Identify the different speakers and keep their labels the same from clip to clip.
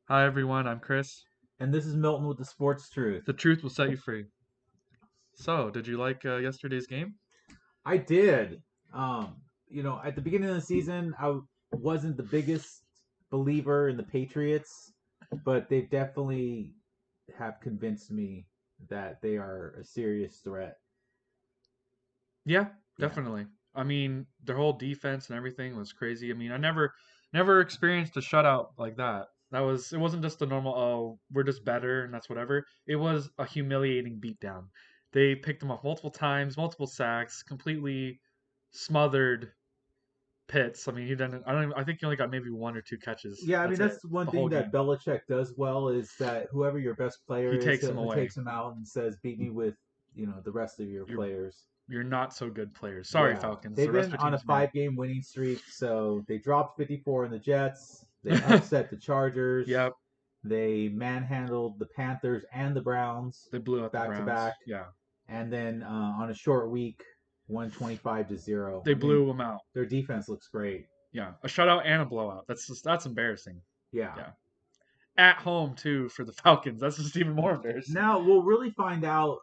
Speaker 1: Hi everyone, I'm Chris.
Speaker 2: And this is Milton with the Sports Truth.
Speaker 1: The truth will set you free. So, did you like yesterday's game?
Speaker 2: I did. Um, at the beginning of the season, wasn't the biggest believer in the Patriots, but they definitely have convinced me that they are a serious threat.
Speaker 1: Yeah,
Speaker 2: Yeah.
Speaker 1: definitely. I mean, their whole defense and everything was crazy. I mean, I never experienced a shutout like that. It wasn't just a normal, oh, we're just better and that's whatever. It was a humiliating beatdown. They picked him off multiple times, multiple sacks, completely smothered Pitts. I mean, he didn't. I don't. I think he only got maybe one or two catches.
Speaker 2: Yeah, I mean
Speaker 1: That's it.
Speaker 2: that's one
Speaker 1: The
Speaker 2: thing
Speaker 1: whole
Speaker 2: that
Speaker 1: game.
Speaker 2: Belichick does well is that whoever your best player
Speaker 1: He
Speaker 2: is,
Speaker 1: takes them
Speaker 2: he
Speaker 1: away.
Speaker 2: takes him out and says, "Beat me with, the rest of your
Speaker 1: You're
Speaker 2: players."
Speaker 1: you're not so good players. Sorry,
Speaker 2: Yeah,
Speaker 1: Falcons.
Speaker 2: they've
Speaker 1: The rest
Speaker 2: been
Speaker 1: of your
Speaker 2: on a
Speaker 1: team's mid.
Speaker 2: five-game winning streak, so they dropped 54 in the Jets. They upset the Chargers.
Speaker 1: Yep,
Speaker 2: They manhandled the Panthers and the Browns
Speaker 1: they blew out the
Speaker 2: back to
Speaker 1: Browns.
Speaker 2: back,
Speaker 1: Yeah,
Speaker 2: and then on a short week, 125-0.
Speaker 1: they
Speaker 2: I mean,
Speaker 1: blew them out.
Speaker 2: their defense looks great.
Speaker 1: Yeah, a shutout and a blowout. That's embarrassing.
Speaker 2: Yeah.
Speaker 1: Yeah, at home too for the Falcons. That's just even more embarrassing.
Speaker 2: Now we'll really find out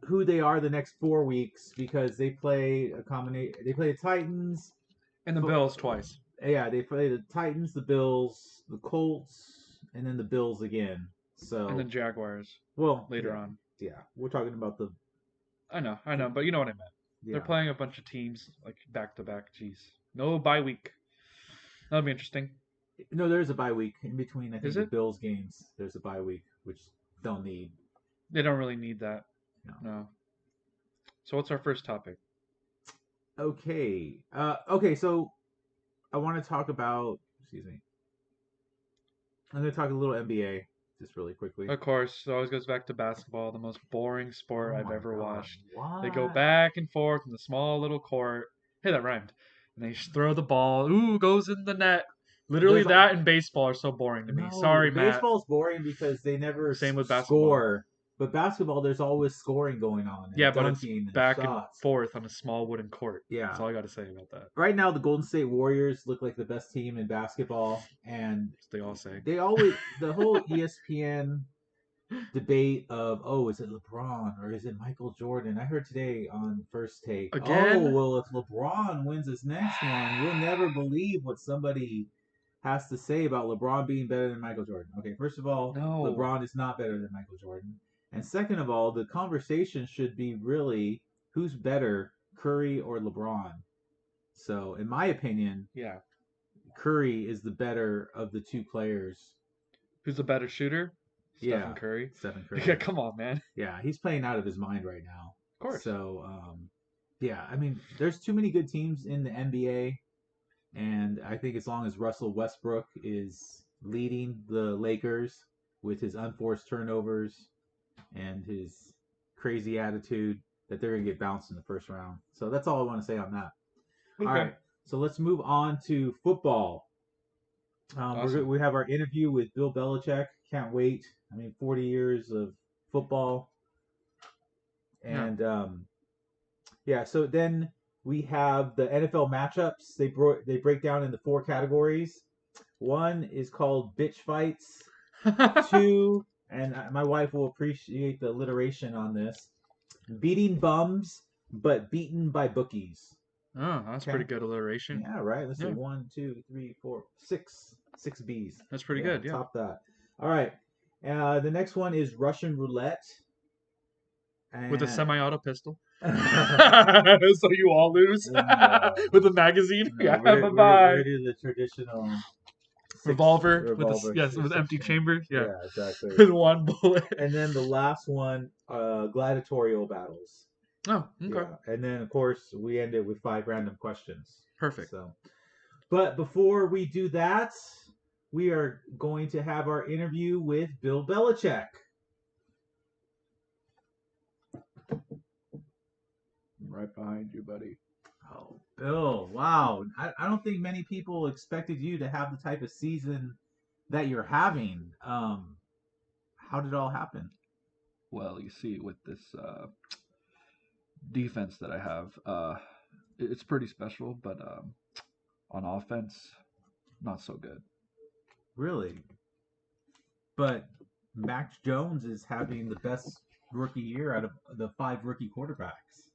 Speaker 2: who they are the next 4 weeks because they play a combination. They play the Titans.
Speaker 1: And the Bills twice,
Speaker 2: Yeah, they play the Titans, the Bills, the Colts, and then the Bills again.
Speaker 1: and
Speaker 2: So,
Speaker 1: then Jaguars
Speaker 2: well,
Speaker 1: later
Speaker 2: yeah,
Speaker 1: on.
Speaker 2: yeah, we're talking about
Speaker 1: I know, but you know what I meant. They're
Speaker 2: yeah.
Speaker 1: playing a bunch of teams like back to back. Jeez, no bye week. That'll be interesting.
Speaker 2: No, there's a bye week in between. I
Speaker 1: Is
Speaker 2: think the
Speaker 1: it?
Speaker 2: Bills games. There's a bye week, which don't need.
Speaker 1: They don't really need that.
Speaker 2: No.
Speaker 1: No. So what's our first topic?
Speaker 2: Okay. Okay. So I want to talk about. Excuse me. I'm going to talk a little NBA just really quickly.
Speaker 1: Of course, it always goes back to basketball, the most boring sport
Speaker 2: Oh
Speaker 1: I've
Speaker 2: my
Speaker 1: ever
Speaker 2: God!
Speaker 1: watched. They go
Speaker 2: What?
Speaker 1: back and forth in the small little court. Hey, that rhymed. And they just throw the ball. Ooh, goes in the net. Literally,
Speaker 2: There's
Speaker 1: that and baseball are so boring to me.
Speaker 2: No,
Speaker 1: Sorry, Matt.
Speaker 2: baseball's boring because they never
Speaker 1: Same with basketball.
Speaker 2: score. But basketball, there's always scoring going on
Speaker 1: Yeah,
Speaker 2: and
Speaker 1: but it's
Speaker 2: dunking and
Speaker 1: back and
Speaker 2: shots.
Speaker 1: forth on a small wooden court. That's
Speaker 2: Yeah.
Speaker 1: all I got to say about that.
Speaker 2: Right now, the Golden State Warriors look like the best team in basketball, and
Speaker 1: As they all say.
Speaker 2: they always the whole ESPN debate of, oh, is it LeBron or is it Michael Jordan? I heard today on First Take, oh,
Speaker 1: Again?
Speaker 2: well, if LeBron wins his next one, you'll never believe what somebody has to say about LeBron being better than Michael Jordan. Okay, first of all,
Speaker 1: No.
Speaker 2: LeBron is not better than Michael Jordan. And second of all, the conversation should be really who's better, Curry or LeBron. So, in my opinion,
Speaker 1: Yeah.
Speaker 2: Curry is the better of the two players.
Speaker 1: Who's the better shooter? Stephen
Speaker 2: Yeah,
Speaker 1: Curry.
Speaker 2: Stephen
Speaker 1: Yeah,
Speaker 2: Curry.
Speaker 1: come on, man.
Speaker 2: Yeah, he's playing out of his mind right now.
Speaker 1: Of course.
Speaker 2: So, yeah, I mean, there's too many good teams in the NBA, and I think as long as Russell Westbrook is leading the Lakers with his unforced turnovers and his crazy attitude, that they're going to get bounced in the first round. So that's all I want to say on that. All
Speaker 1: Okay.
Speaker 2: right, so let's move on to football.
Speaker 1: Awesome.
Speaker 2: We have our interview with Bill Belichick. Can't wait. I mean, 40 years of football,
Speaker 1: Yeah.
Speaker 2: and yeah. So then we have the NFL matchups. They break down into four categories. One is called bitch fights. Two, and my wife will appreciate the alliteration on this. Beating bums, but beaten by bookies.
Speaker 1: Oh, that's
Speaker 2: Okay.
Speaker 1: pretty good alliteration.
Speaker 2: Yeah, right. Let's see.
Speaker 1: Yeah,
Speaker 2: 1, 2, 3, 4, 6. 6 B's.
Speaker 1: that's pretty
Speaker 2: Yeah,
Speaker 1: good. Yeah.
Speaker 2: top that. All right. The next one is Russian roulette.
Speaker 1: With a
Speaker 2: And
Speaker 1: semi-auto pistol.
Speaker 2: no,
Speaker 1: So you all lose. With a magazine.
Speaker 2: no,
Speaker 1: Yeah, bye-bye.
Speaker 2: we're gonna do the traditional
Speaker 1: Revolver with
Speaker 2: revolver.
Speaker 1: yes, with empty chambers. Yeah.
Speaker 2: Yeah, exactly.
Speaker 1: With one bullet.
Speaker 2: And then the last one, gladiatorial battles.
Speaker 1: Oh, okay.
Speaker 2: Yeah, and then of course we end it with 5 random questions.
Speaker 1: Perfect.
Speaker 2: So, but before we do that, we are going to have our interview with Bill Belichick.
Speaker 3: Right behind you, buddy.
Speaker 2: Oh, Bill, wow. I don't think many people expected you to have the type of season that you're having. How did it all happen?
Speaker 3: Well, you see, with this defense that I have, it's pretty special, but on offense, not so good.
Speaker 2: Really? But Mac Jones is having the best rookie year out of the 5 rookie quarterbacks.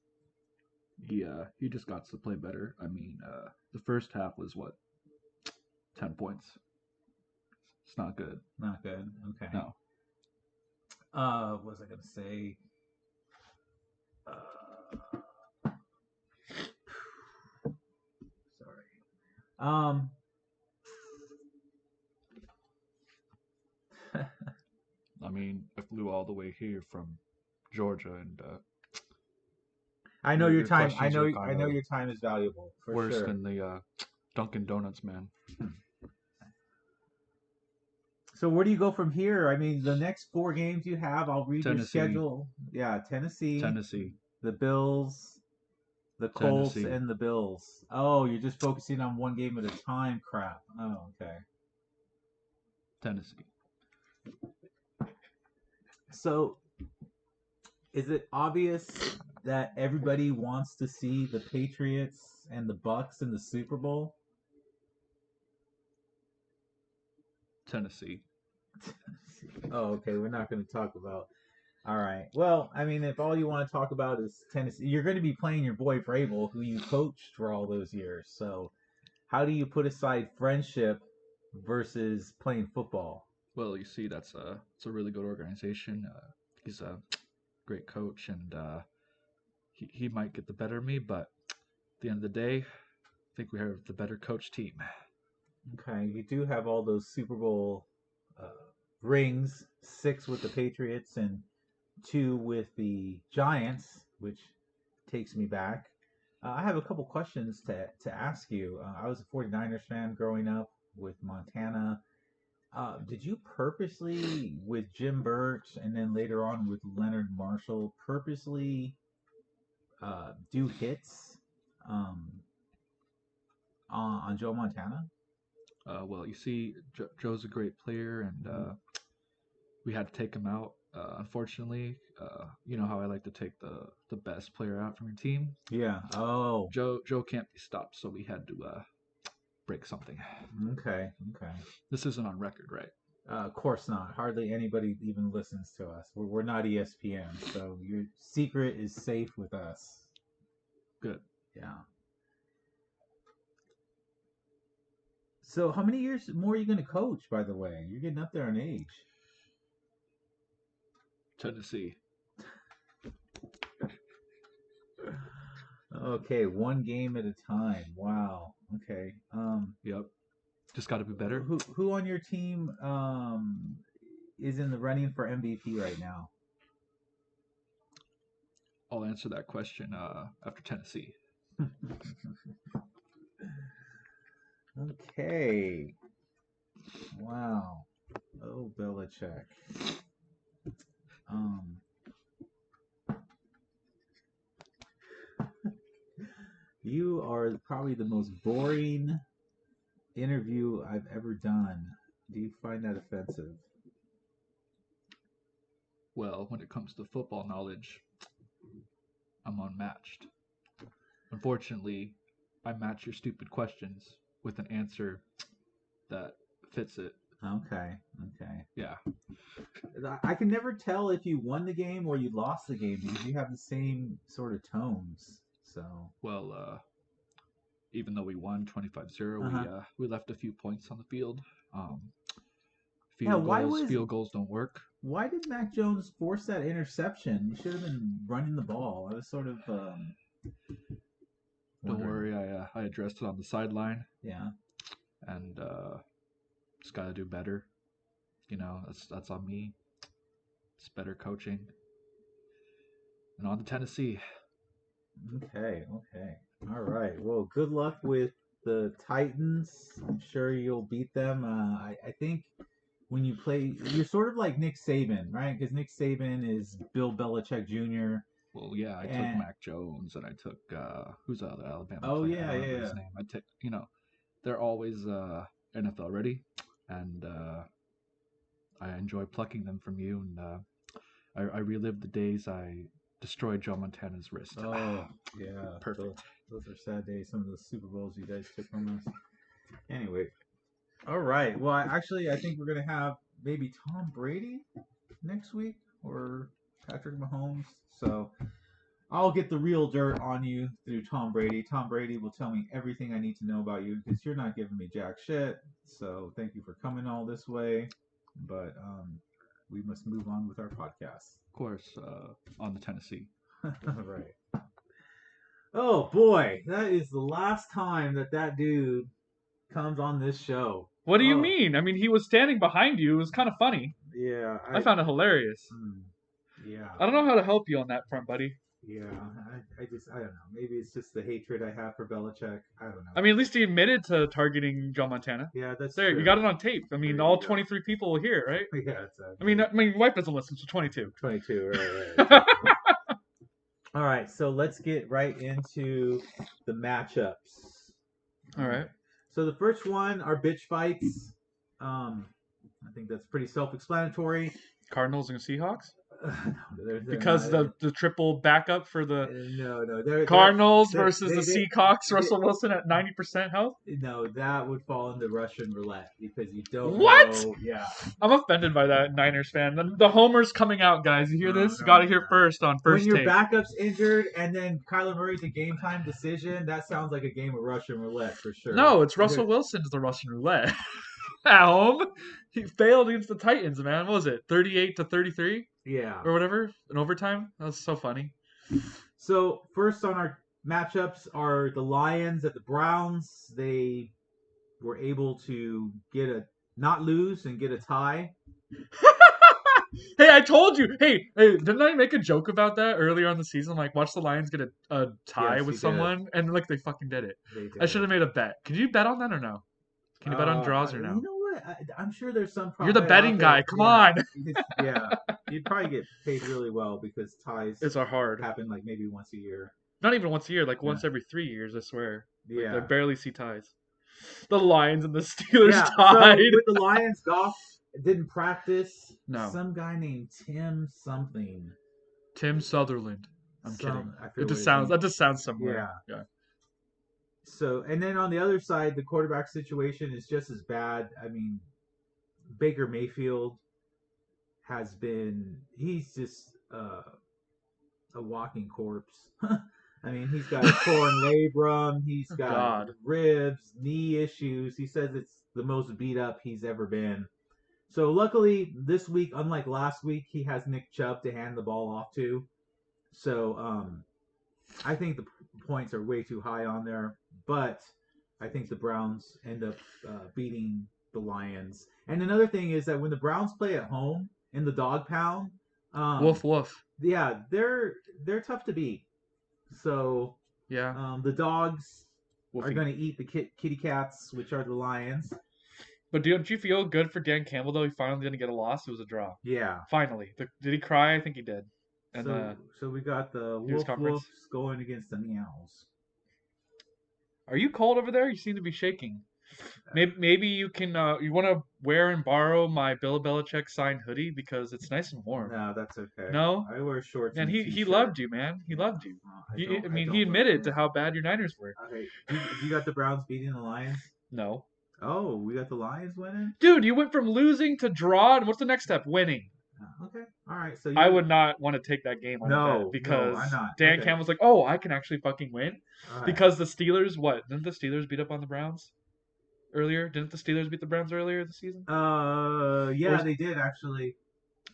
Speaker 3: He just got to play better. I mean, the first half was what 10 points. It's not good.
Speaker 2: Not good. Okay.
Speaker 3: No.
Speaker 2: What was I gonna say? Sorry.
Speaker 3: I mean, I flew all the way here from Georgia, and
Speaker 2: I know your
Speaker 3: your
Speaker 2: time. I
Speaker 3: questions
Speaker 2: know.
Speaker 3: are
Speaker 2: I
Speaker 3: kind
Speaker 2: know
Speaker 3: of
Speaker 2: your time is valuable for
Speaker 3: worse
Speaker 2: sure.
Speaker 3: than the Dunkin' Donuts, man.
Speaker 2: So where do you go from here? I mean, the next 4 games you have, I'll read your
Speaker 3: Tennessee,
Speaker 2: schedule. Yeah, Tennessee,
Speaker 3: Tennessee,
Speaker 2: the Bills, the Colts,
Speaker 3: Tennessee,
Speaker 2: and the Bills. Oh, you're just focusing on one game at a time. Crap. Oh, okay.
Speaker 3: Tennessee.
Speaker 2: So is it obvious that everybody wants to see the Patriots and the Bucks in the Super Bowl?
Speaker 3: Tennessee.
Speaker 2: Oh, okay. We're not going to talk about. All right. Well, I mean, if all you want to talk about is Tennessee, you're going to be playing your boy Vrabel, who you coached for all those years. So, how do you put aside friendship versus playing football?
Speaker 3: Well, you see, it's a really good organization. He's a great coach, and he might get the better of me, but at the end of the day, I think we have the better coach team.
Speaker 2: Okay, you do have all those Super Bowl uh, rings, 6 with the Patriots and 2 with the Giants, which takes me back. I have a couple questions to ask you. I was a 49ers fan growing up with Montana. Did you purposely, with Jim Burks and then later on with Leonard Marshall, purposely do hits um, on Joe Montana?
Speaker 3: Well, you see, Joe's a great player, and we had to take him out. Unfortunately, you know how I like to take the best player out from your team.
Speaker 2: Yeah. Oh.
Speaker 3: Joe can't be stopped, so we had to break something.
Speaker 2: Okay. Okay.
Speaker 3: This isn't on record, right?
Speaker 2: Of course not. Hardly anybody even listens to us. We're not ESPN, so your secret is safe with us.
Speaker 3: Good.
Speaker 2: Yeah. So, how many years more are you going to coach, by the way? You're getting up there in age.
Speaker 3: Tennessee.
Speaker 2: Okay, 1 game at a time. Wow. Okay.
Speaker 3: Yep. Just got to be better.
Speaker 2: Who on your team is in the running for MVP right now?
Speaker 3: I'll answer that question after Tennessee.
Speaker 2: Okay. Wow. Oh, Belichick. You are probably the most boring interview I've ever done. Do you find that offensive?
Speaker 3: Well, when it comes to football knowledge, I'm unmatched. Unfortunately, I match your stupid questions with an answer that fits it.
Speaker 2: Okay. Okay.
Speaker 3: Yeah.
Speaker 2: I can never tell if you won the game or you lost the game because you have the same sort of tones. So.
Speaker 3: Well, even though we won 25-0, we left a few points on the field.
Speaker 2: Yeah.
Speaker 3: Field goals don't work.
Speaker 2: Why did Mac Jones force that interception? He should have been running the ball. I was sort of.
Speaker 3: Don't worry, I addressed it on the sideline.
Speaker 2: Yeah.
Speaker 3: And just got to do better. You know, that's on me. It's better coaching. And on to Tennessee.
Speaker 2: Okay. Okay. All right. Well, good luck with the Titans. I'm sure you'll beat them. I think when you play, you're sort of like Nick Saban, right? Because Nick Saban is Bill Belichick Jr.
Speaker 3: Well, yeah, I took Mac Jones and I took who's the other Alabama
Speaker 2: Oh
Speaker 3: player?
Speaker 2: yeah,
Speaker 3: I don't remember
Speaker 2: yeah.
Speaker 3: his name. I took, they're always NFL ready, and I enjoy plucking them from you. And I relive the days I destroyed Joe Montana's wrist.
Speaker 2: Oh yeah,
Speaker 3: Perfect.
Speaker 2: Those are sad days. Some of the Super Bowls you guys took from us. Anyway, all right. Well, I think we're gonna have maybe Tom Brady next week or Patrick Mahomes. So I'll get the real dirt on you through Tom Brady. Tom Brady will tell me everything I need to know about you because you're not giving me jack shit. So thank you for coming all this way. But we must move on with our podcast.
Speaker 3: Of course, on the Tennessee.
Speaker 2: Right. Oh boy, that is the last time that dude comes on this show.
Speaker 1: What do you
Speaker 2: Oh,
Speaker 1: mean? I mean, he was standing behind you. It was kind of funny.
Speaker 2: Yeah,
Speaker 1: I found it hilarious.
Speaker 2: Yeah.
Speaker 1: I don't know how to help you on that front, buddy.
Speaker 2: Yeah, I don't know. Maybe it's just the hatred I have for Belichick. I don't know.
Speaker 1: I mean, at least he admitted to targeting Joe Montana.
Speaker 2: Yeah, that's
Speaker 1: There,
Speaker 2: true.
Speaker 1: you got it on tape. I mean,
Speaker 2: There
Speaker 1: all
Speaker 2: you go.
Speaker 1: 23 people will hear it, right?
Speaker 2: Yeah, exactly.
Speaker 1: I mean, your wife doesn't listen, so 22.
Speaker 2: 22, right. All right, so let's get right into the matchups.
Speaker 1: All right.
Speaker 2: So the first one are bitch fights. I think that's pretty self-explanatory.
Speaker 1: Cardinals and Seahawks?
Speaker 2: No, they're
Speaker 1: Because
Speaker 2: not,
Speaker 1: the triple backup for the
Speaker 2: no,
Speaker 1: Cardinals
Speaker 2: they're-
Speaker 1: versus the
Speaker 2: they-
Speaker 1: Seahawks,
Speaker 2: they-
Speaker 1: Russell Wilson at 90% health?
Speaker 2: No, that would fall into Russian roulette because you don't
Speaker 1: What?
Speaker 2: know. Yeah.
Speaker 1: I'm offended by that, Niners fan. The homer's coming out, guys. You hear
Speaker 2: No,
Speaker 1: this?
Speaker 2: no,
Speaker 1: Got to
Speaker 2: no,
Speaker 1: hear
Speaker 2: no.
Speaker 1: first on first
Speaker 2: When your
Speaker 1: take.
Speaker 2: backup's injured and then Kyler Murray's a game time decision, that sounds like a game of Russian roulette for sure.
Speaker 1: No, it's Russell Wilson's the Russian roulette. At home, he failed against the Titans, man. What was it, 38-33
Speaker 2: Yeah.
Speaker 1: or whatever in overtime? That was so funny.
Speaker 2: So first on our matchups are the Lions at the Browns. They were able to not lose and get a tie.
Speaker 1: Hey, I told you. Hey, didn't I make a joke about that earlier on the season? Like, watch the Lions get a tie
Speaker 2: Yes,
Speaker 1: with
Speaker 2: you
Speaker 1: someone, and like they fucking did it.
Speaker 2: They did.
Speaker 1: I should have made a bet. Could you bet on that or no? Can you bet on draws or no?
Speaker 2: You know what? I'm sure there's some.
Speaker 1: You're the
Speaker 2: prop bet
Speaker 1: betting
Speaker 2: out
Speaker 1: guy.
Speaker 2: there.
Speaker 1: Come on.
Speaker 2: Yeah, you'd probably get paid really well because ties
Speaker 1: It's hard.
Speaker 2: happen like maybe once a year.
Speaker 1: Not even once a year, like once every 3 years, I swear. Like,
Speaker 2: Yeah.
Speaker 1: I barely see ties. The Lions and the Steelers
Speaker 2: Yeah,
Speaker 1: tied.
Speaker 2: so with the Lions, Goff didn't practice.
Speaker 1: No.
Speaker 2: Some guy named Tim something.
Speaker 1: Tim Sutherland. I'm kidding.
Speaker 2: I forget
Speaker 1: It just
Speaker 2: what
Speaker 1: sounds.
Speaker 2: his
Speaker 1: That just sounds somewhere. Yeah.
Speaker 2: So, and then on the other side, the quarterback situation is just as bad. I mean, Baker Mayfield he's just a walking corpse. I mean, he's got a torn labrum, he's got
Speaker 1: God.
Speaker 2: ribs, knee issues. He says it's the most beat up he's ever been. So luckily this week, unlike last week, he has Nick Chubb to hand the ball off to. So I think the points are way too high on there, but I think the Browns end up beating the Lions. And another thing is that when the Browns play at home in the dog pound,
Speaker 1: Woof woof.
Speaker 2: yeah, they're tough to beat. So
Speaker 1: Yeah.
Speaker 2: the dogs are
Speaker 1: Woofing.
Speaker 2: going to eat the kitty cats, which are the Lions.
Speaker 1: But don't you feel good for Dan Campbell though? He finally didn't get a loss. It was a draw.
Speaker 2: Yeah.
Speaker 1: Finally. Did he cry? I think he did. And
Speaker 2: So we got the
Speaker 1: News
Speaker 2: Wolf
Speaker 1: conference.
Speaker 2: Wolves going against the Meows.
Speaker 1: are you cold over there? You seem to be shaking. Maybe you can. You want to wear and borrow my Bill Belichick signed hoodie because it's nice and warm.
Speaker 2: No, that's okay.
Speaker 1: No?
Speaker 2: I wear shorts.
Speaker 1: And
Speaker 2: and a
Speaker 1: he
Speaker 2: t-shirt.
Speaker 1: loved you, man. He loved you. I mean, he admitted to how bad your Niners were.
Speaker 2: Okay, you got the Browns beating the Lions.
Speaker 1: No.
Speaker 2: Oh, we got the Lions winning.
Speaker 1: Dude, you went from losing to draw, and what's the next step? Winning.
Speaker 2: Okay, all right. So
Speaker 1: I would not want to take that game on
Speaker 2: No,
Speaker 1: a bet because
Speaker 2: no, I'm not.
Speaker 1: Dan
Speaker 2: Okay.
Speaker 1: Campbell's like, oh, I can actually fucking win.
Speaker 2: All right.
Speaker 1: Because the Steelers, what? Didn't the Steelers beat up on the Browns earlier? Didn't the Steelers beat the Browns earlier this season?
Speaker 2: Yeah, they did actually.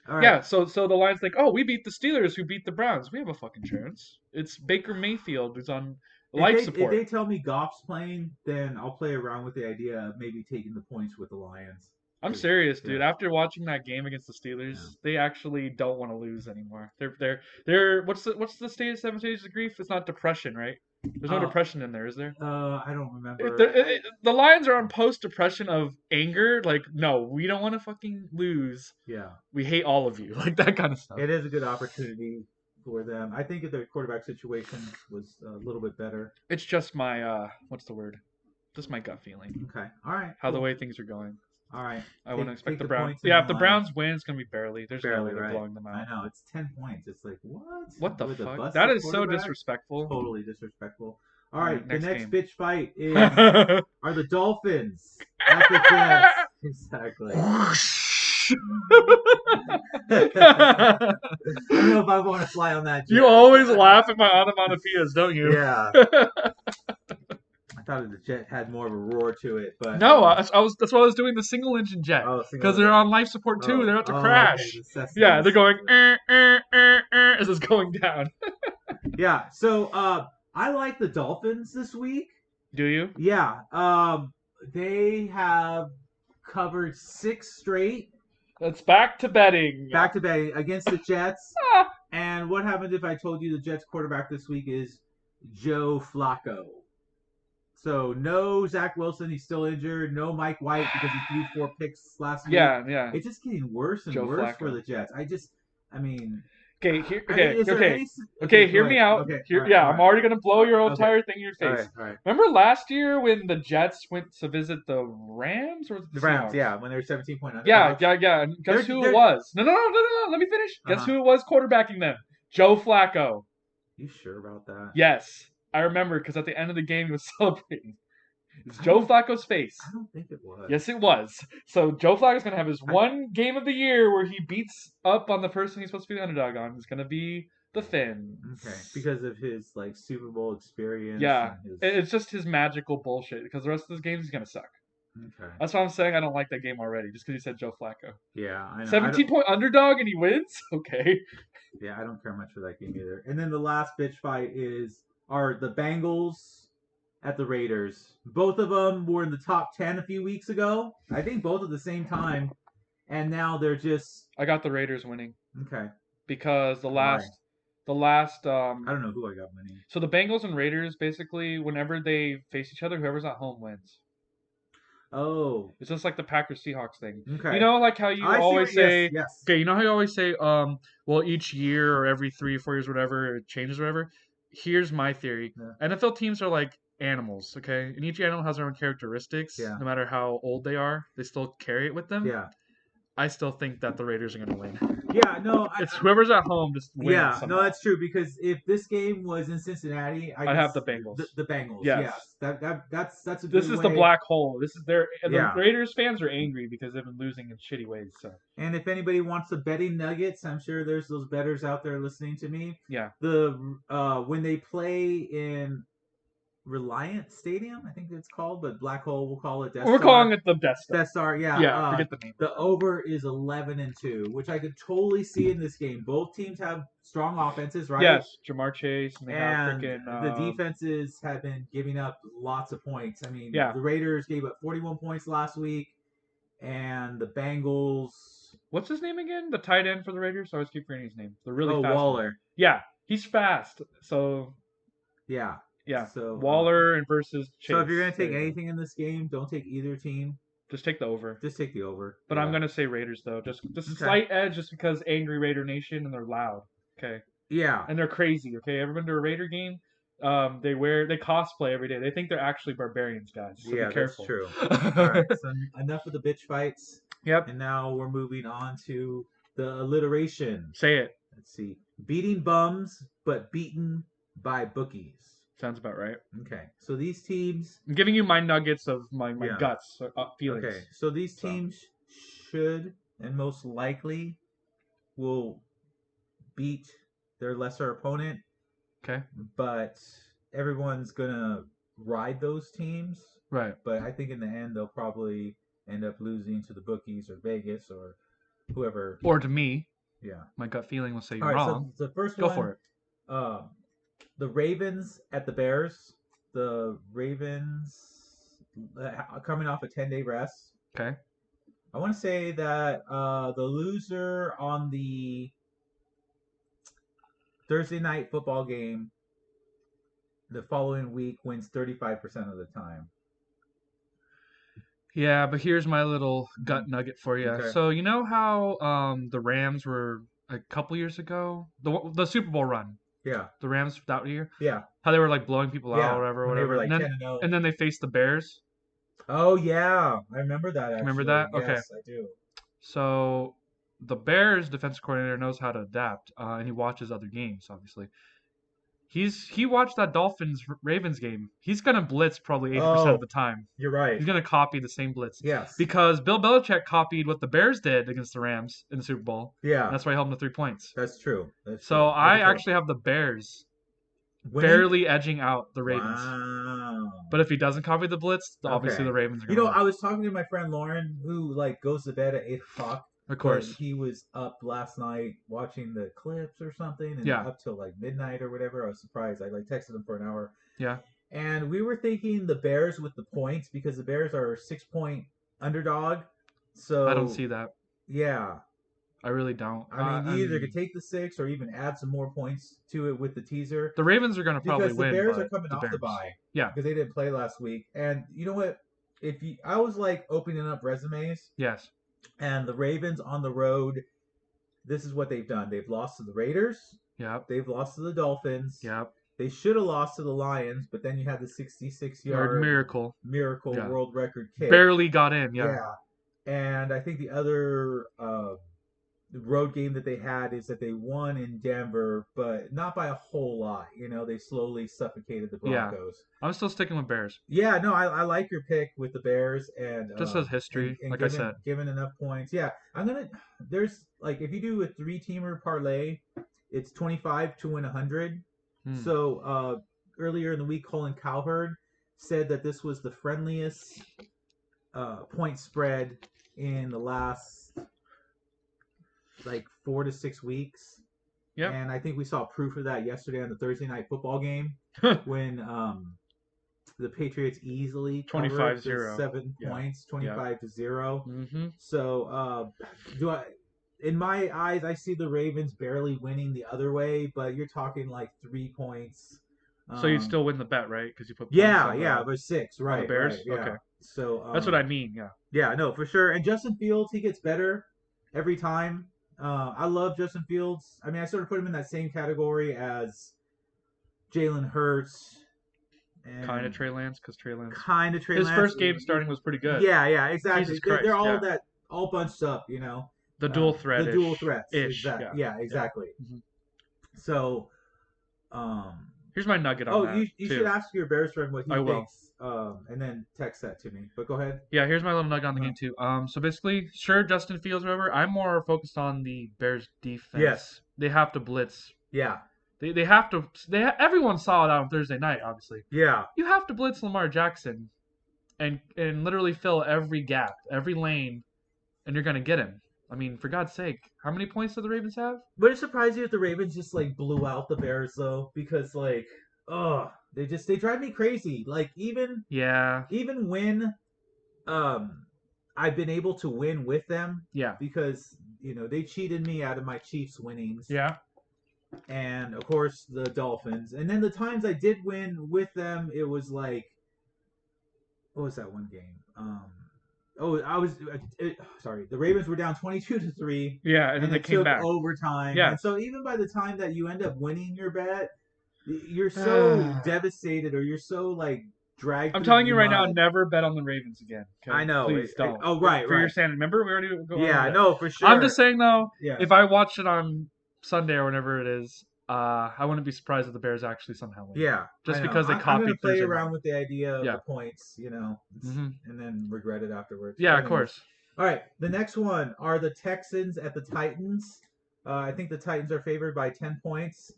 Speaker 2: All right.
Speaker 1: Yeah, so the Lions think, oh, we beat the Steelers who beat the Browns. We have a fucking chance. It's Baker Mayfield who's on life
Speaker 2: If
Speaker 1: support.
Speaker 2: they tell me Goff's playing, then I'll play around with the idea of maybe taking the points with the Lions.
Speaker 1: I'm serious, dude.
Speaker 2: Yeah.
Speaker 1: After watching that game against the Steelers,
Speaker 2: Yeah.
Speaker 1: they actually don't want to lose anymore. They're what's the stage 7 stages of grief? It's not depression, right? There's no depression in there, is there?
Speaker 2: I don't remember.
Speaker 1: The Lions are on post depression of anger. Like, no, we don't want to fucking lose.
Speaker 2: Yeah,
Speaker 1: We hate all of you. Like that kind of stuff.
Speaker 2: it is a good opportunity for them. I think if their quarterback situation was a little bit better.
Speaker 1: It's just my what's the word? Just my gut feeling.
Speaker 2: Okay, all right.
Speaker 1: How the
Speaker 2: cool.
Speaker 1: way things are going.
Speaker 2: All right.
Speaker 1: I wouldn't expect
Speaker 2: take
Speaker 1: the
Speaker 2: the
Speaker 1: Browns.
Speaker 2: points and
Speaker 1: Yeah,
Speaker 2: the
Speaker 1: if the
Speaker 2: line.
Speaker 1: Browns win, it's gonna be barely. There's no way
Speaker 2: Barely,
Speaker 1: they're
Speaker 2: right?
Speaker 1: blowing them out.
Speaker 2: I know it's 10 points. It's like what?
Speaker 1: What the
Speaker 2: With a
Speaker 1: fuck?
Speaker 2: busted
Speaker 1: That is so
Speaker 2: quarterback?
Speaker 1: disrespectful.
Speaker 2: Totally disrespectful. All
Speaker 1: All
Speaker 2: right,
Speaker 1: right,
Speaker 2: the
Speaker 1: next
Speaker 2: next
Speaker 1: game.
Speaker 2: bitch fight are the Dolphins at the Jets. Exactly. I don't know if I want to fly on that jet.
Speaker 1: You always laugh at my onomatopoeias, don't you?
Speaker 2: Yeah. I thought the jet had more of a roar to it, but
Speaker 1: No, I was. That's why I was doing the single engine jet
Speaker 2: oh, single
Speaker 1: because they're
Speaker 2: jet.
Speaker 1: on life support too.
Speaker 2: Oh,
Speaker 1: They're about to
Speaker 2: oh,
Speaker 1: crash.
Speaker 2: okay, the Cessnas.
Speaker 1: Yeah, they're going as it's going down.
Speaker 2: Yeah. So, I like the Dolphins this week.
Speaker 1: Do you?
Speaker 2: Yeah. They have covered 6 straight
Speaker 1: It's back to betting.
Speaker 2: back to back against the Jets.
Speaker 1: Ah.
Speaker 2: And what happened if I told you the Jets quarterback this week is Joe Flacco? So no Zach Wilson, he's still injured. No Mike White because he threw 4 picks last week.
Speaker 1: Yeah.
Speaker 2: It's just getting worse and
Speaker 1: Joe
Speaker 2: worse
Speaker 1: Flacco.
Speaker 2: for the Jets. I mean,
Speaker 1: Okay,
Speaker 2: is there
Speaker 1: okay.
Speaker 2: any-
Speaker 1: Okay,
Speaker 2: go
Speaker 1: hear
Speaker 2: ahead.
Speaker 1: me out.
Speaker 2: Okay,
Speaker 1: Here,
Speaker 2: all right,
Speaker 1: yeah,
Speaker 2: all
Speaker 1: I'm
Speaker 2: right.
Speaker 1: already gonna blow your
Speaker 2: Okay.
Speaker 1: entire thing in your face.
Speaker 2: All right.
Speaker 1: Remember last year when the Jets went to visit the Rams or
Speaker 2: The Rams,
Speaker 1: Seahawks?
Speaker 2: yeah, when they were 17-point
Speaker 1: Yeah,
Speaker 2: underdogs.
Speaker 1: And guess who
Speaker 2: They're-
Speaker 1: it was? No. Let me finish. Guess
Speaker 2: Uh-huh.
Speaker 1: who it was quarterbacking them? Joe Flacco.
Speaker 2: You sure about that?
Speaker 1: Yes, I remember because at the end of the game he was celebrating. It's Joe Flacco's face.
Speaker 2: I don't think it was.
Speaker 1: Yes, it was. So Joe Flacco's gonna have his one game of the year where he beats up on the person he's supposed to be the underdog on. It's gonna be the Fins.
Speaker 2: Okay, because of his like Super Bowl experience.
Speaker 1: Yeah,
Speaker 2: and his...
Speaker 1: it's just his magical bullshit. Because the rest of this game he's gonna suck.
Speaker 2: Okay.
Speaker 1: That's why I'm saying I don't like that game already, just because you said Joe Flacco.
Speaker 2: Yeah, I know.
Speaker 1: 17-point underdog and he wins. Okay.
Speaker 2: Yeah, I don't care much for that game either. And then the last bitch fight are the Bengals at the Raiders. Both of them were in the top 10 a few weeks ago. I think both at the same time, and now they're just
Speaker 1: I got the Raiders winning
Speaker 2: okay.
Speaker 1: because the
Speaker 2: Why?
Speaker 1: last.
Speaker 2: I don't know who I got winning.
Speaker 1: So the Bengals and Raiders basically, whenever they face each other, whoever's at home wins.
Speaker 2: Oh,
Speaker 1: It's just like the Packers Seahawks thing.
Speaker 2: okay.
Speaker 1: You know, like how you
Speaker 2: I see
Speaker 1: always
Speaker 2: what-
Speaker 1: say,
Speaker 2: yes.
Speaker 1: okay, you know how you always say, well, each year or every 3 or 4 years, whatever, it changes, whatever. Here's my theory:
Speaker 2: Yeah.
Speaker 1: NFL teams are like animals, okay, and each animal has their own characteristics.
Speaker 2: Yeah.
Speaker 1: No matter how old they are, they still carry it with them.
Speaker 2: Yeah.
Speaker 1: I still think that the Raiders are going to win.
Speaker 2: Yeah, no.
Speaker 1: It's whoever's at home just wins.
Speaker 2: Yeah,
Speaker 1: somehow.
Speaker 2: no, that's true because if this game was in Cincinnati,
Speaker 1: I'd have the Bengals.
Speaker 2: The Bengals,
Speaker 1: Yes.
Speaker 2: That's a good
Speaker 1: This is the
Speaker 2: way.
Speaker 1: black hole. This is their.
Speaker 2: Yeah.
Speaker 1: The Raiders fans are angry because they've been losing in shitty ways. So
Speaker 2: And if anybody wants the betting nuggets, I'm sure there's those bettors out there listening to me.
Speaker 1: yeah,
Speaker 2: When they play in Reliant Stadium, I think it's called, but Black Hole we'll call it Death
Speaker 1: we're
Speaker 2: Star.
Speaker 1: calling it the Death Star.
Speaker 2: Death Star, yeah.
Speaker 1: Yeah, forget the name.
Speaker 2: The over is 11-2, which I could totally see in this game. Both teams have strong offenses, right?
Speaker 1: Yes, Jamar Chase and they have
Speaker 2: And
Speaker 1: freaking
Speaker 2: the defenses have been giving up lots of points. I mean,
Speaker 1: Yeah.
Speaker 2: the Raiders gave up 41 points last week, and the Bengals.
Speaker 1: What's his name again? The tight end for the Raiders. I always keep forgetting his name. The really fast one.
Speaker 2: Waller.
Speaker 1: Yeah, he's fast. So
Speaker 2: Yeah.
Speaker 1: yeah,
Speaker 2: So
Speaker 1: Waller and versus Chase.
Speaker 2: So if you're gonna take
Speaker 1: There you go.
Speaker 2: anything in this game, don't take either team.
Speaker 1: just take the over.
Speaker 2: Just take the over.
Speaker 1: But
Speaker 2: Yeah.
Speaker 1: I'm gonna say Raiders though, just
Speaker 2: Okay.
Speaker 1: slight edge, just because angry Raider Nation and they're loud. Okay,
Speaker 2: Yeah.
Speaker 1: and they're crazy. Okay, ever been to a Raider game? They cosplay every day. They think they're actually barbarians, guys. So
Speaker 2: Yeah,
Speaker 1: be careful.
Speaker 2: that's true. All right. So enough of the bitch fights.
Speaker 1: Yep.
Speaker 2: And now we're moving on to the alliteration.
Speaker 1: Say it.
Speaker 2: Let's see. Beating bums, but beaten by bookies.
Speaker 1: Sounds about right.
Speaker 2: Okay. So these teams.
Speaker 1: I'm giving you my nuggets of my
Speaker 2: Yeah.
Speaker 1: guts, feelings.
Speaker 2: Okay. So these
Speaker 1: So.
Speaker 2: teams should and most likely will beat their lesser opponent,
Speaker 1: Okay.
Speaker 2: but everyone's gonna ride those teams.
Speaker 1: Right.
Speaker 2: But I think in the end they'll probably end up losing to the bookies or Vegas or whoever.
Speaker 1: Or to me,
Speaker 2: Yeah.
Speaker 1: my gut feeling will say
Speaker 2: All
Speaker 1: you're
Speaker 2: right.
Speaker 1: wrong.
Speaker 2: So the first
Speaker 1: Go
Speaker 2: one.
Speaker 1: for it.
Speaker 2: The Ravens at the Bears. The Ravens coming off a 10-day rest.
Speaker 1: Okay.
Speaker 2: I want to say that the loser on the Thursday night football game the following week wins 35% of the time.
Speaker 1: Yeah, but here's my little gut nugget for you.
Speaker 2: Okay.
Speaker 1: So you know how the Rams were a couple years ago, the Super Bowl run,
Speaker 2: Yeah.
Speaker 1: the Rams that year,
Speaker 2: Yeah.
Speaker 1: how they were like blowing people
Speaker 2: Yeah.
Speaker 1: out or
Speaker 2: When they
Speaker 1: whatever,
Speaker 2: were like
Speaker 1: and then
Speaker 2: 10-0.
Speaker 1: and then they faced the Bears.
Speaker 2: Oh yeah, I remember that. Actually.
Speaker 1: Remember that? Okay.
Speaker 2: Yes, I do.
Speaker 1: So the Bears defensive coordinator knows how to adapt, and he watches other games, obviously. He watched that Dolphins Ravens game. He's gonna blitz probably 80% of
Speaker 2: Oh,
Speaker 1: the time.
Speaker 2: you're right.
Speaker 1: He's gonna copy the same blitz
Speaker 2: Yes.
Speaker 1: because Bill Belichick copied what the Bears did against the Rams in the Super Bowl.
Speaker 2: Yeah,
Speaker 1: And that's why he held them to 3 points.
Speaker 2: that's true. That's
Speaker 1: So
Speaker 2: true. I
Speaker 1: I
Speaker 2: can tell.
Speaker 1: actually have the Bears
Speaker 2: Winning?
Speaker 1: barely edging out the Ravens.
Speaker 2: Wow.
Speaker 1: But if he doesn't copy the blitz, obviously
Speaker 2: Okay.
Speaker 1: the Ravens are
Speaker 2: You
Speaker 1: gonna
Speaker 2: know,
Speaker 1: win.
Speaker 2: I was talking to my friend Lauren, who like goes to bed at 8 o'clock.
Speaker 1: Of
Speaker 2: But
Speaker 1: course.
Speaker 2: he was up last night watching the clips or something, and
Speaker 1: Yeah.
Speaker 2: up till like midnight or whatever. I was surprised. I like texted him for an hour,
Speaker 1: Yeah.
Speaker 2: and we were thinking the Bears with the points because the Bears are a 6-point underdog. So
Speaker 1: I don't see that.
Speaker 2: Yeah,
Speaker 1: I really don't.
Speaker 2: I mean, you either could take the 6 or even add some more points to it with the teaser.
Speaker 1: The Ravens are gonna probably
Speaker 2: Because the
Speaker 1: win.
Speaker 2: Bears
Speaker 1: but
Speaker 2: are coming
Speaker 1: the
Speaker 2: off
Speaker 1: Bears.
Speaker 2: the bye.
Speaker 1: Yeah.
Speaker 2: Because they didn't play last week. And you know what? I was like opening up resumes,
Speaker 1: Yes.
Speaker 2: and the Ravens on the road, this is what they've done. They've lost to the Raiders.
Speaker 1: Yep.
Speaker 2: They've lost to the Dolphins.
Speaker 1: Yep.
Speaker 2: They should have lost to the Lions, but then you had the 66-yard
Speaker 1: Miracle.
Speaker 2: yeah. world record kick.
Speaker 1: Barely got in. Yeah.
Speaker 2: And I think the other road game that they had is that they won in Denver, but not by a whole lot. You know, they slowly suffocated the Broncos.
Speaker 1: Yeah. I'm still sticking with Bears.
Speaker 2: Yeah, no, I like your pick with the Bears and
Speaker 1: just as history,
Speaker 2: and
Speaker 1: like
Speaker 2: given,
Speaker 1: I said,
Speaker 2: given enough points. Yeah, there's like if you do a 3-teamer parlay, it's 25 to win 100. So earlier in the week, Colin Cowherd said that this was the friendliest point spread in the last like 4 to 6 weeks.
Speaker 1: Yeah.
Speaker 2: And I think we saw proof of that yesterday on the Thursday night football game when the Patriots easily covered
Speaker 1: 25-0.
Speaker 2: 7 points, 25 to 0.
Speaker 1: Mm-hmm.
Speaker 2: So in my eyes, I see the Ravens barely winning the other way, but you're talking like 3 points.
Speaker 1: So you'd still win the bet, right? Because you put points
Speaker 2: but 6, right?
Speaker 1: the Bears.
Speaker 2: Right, yeah.
Speaker 1: Okay.
Speaker 2: So
Speaker 1: that's what I mean. Yeah.
Speaker 2: Yeah, no, for sure. And Justin Fields, he gets better every time. I love Justin Fields. I mean, I sort of put him in that same category as Jalen Hurts.
Speaker 1: Kind of Trey Lance, because Trey Lance.
Speaker 2: His
Speaker 1: first game starting was pretty good.
Speaker 2: Yeah, exactly.
Speaker 1: Jesus Christ,
Speaker 2: they're all bunched up, you know.
Speaker 1: The dual threat.
Speaker 2: The dual threats.
Speaker 1: Ish.
Speaker 2: Yeah, exactly.
Speaker 1: Yeah. Mm-hmm.
Speaker 2: So,
Speaker 1: here's my nugget on that.
Speaker 2: You should ask your Bears friend what he thinks,
Speaker 1: will.
Speaker 2: and then text that to me. But go ahead.
Speaker 1: Yeah, here's my little nugget on the game too. So basically, sure, Justin Fields, whatever. I'm more focused on the Bears defense.
Speaker 2: Yes.
Speaker 1: They have to blitz.
Speaker 2: Yeah.
Speaker 1: They have to. Everyone saw it on Thursday night, obviously.
Speaker 2: Yeah.
Speaker 1: You have to blitz Lamar Jackson, and literally fill every gap, every lane, and you're gonna get him. I mean, for God's sake, how many points do the Ravens have?
Speaker 2: Would it surprise you if the Ravens just like blew out the Bears though? Because like, they drive me crazy. Like even when I've been able to win with them.
Speaker 1: Yeah.
Speaker 2: Because they cheated me out of my Chiefs winnings.
Speaker 1: Yeah.
Speaker 2: And of course the Dolphins. And then the times I did win with them, it was like, what was that one game? Sorry. The Ravens were down 22-3.
Speaker 1: Yeah, and then they came back
Speaker 2: overtime.
Speaker 1: Yeah.
Speaker 2: And so even by the time that you end up winning your bet, you're so devastated, or you're so like dragged.
Speaker 1: I'm telling you right now, never bet on the Ravens again. Okay?
Speaker 2: I know.
Speaker 1: Please don't.
Speaker 2: For
Speaker 1: your sanity. Remember, we already go.
Speaker 2: Yeah, no, for sure.
Speaker 1: I'm just saying though,
Speaker 2: yeah.
Speaker 1: If I watch it on Sunday or whenever it is, I wouldn't be surprised if the Bears actually somehow win.
Speaker 2: Yeah,
Speaker 1: just because they copied.
Speaker 2: I'm gonna play
Speaker 1: Thursday
Speaker 2: around
Speaker 1: night.
Speaker 2: with the idea of the points, and then regret it afterwards.
Speaker 1: Yeah, of course.
Speaker 2: All right, the next one are the Texans at the Titans. I think the Titans are favored by 10 points.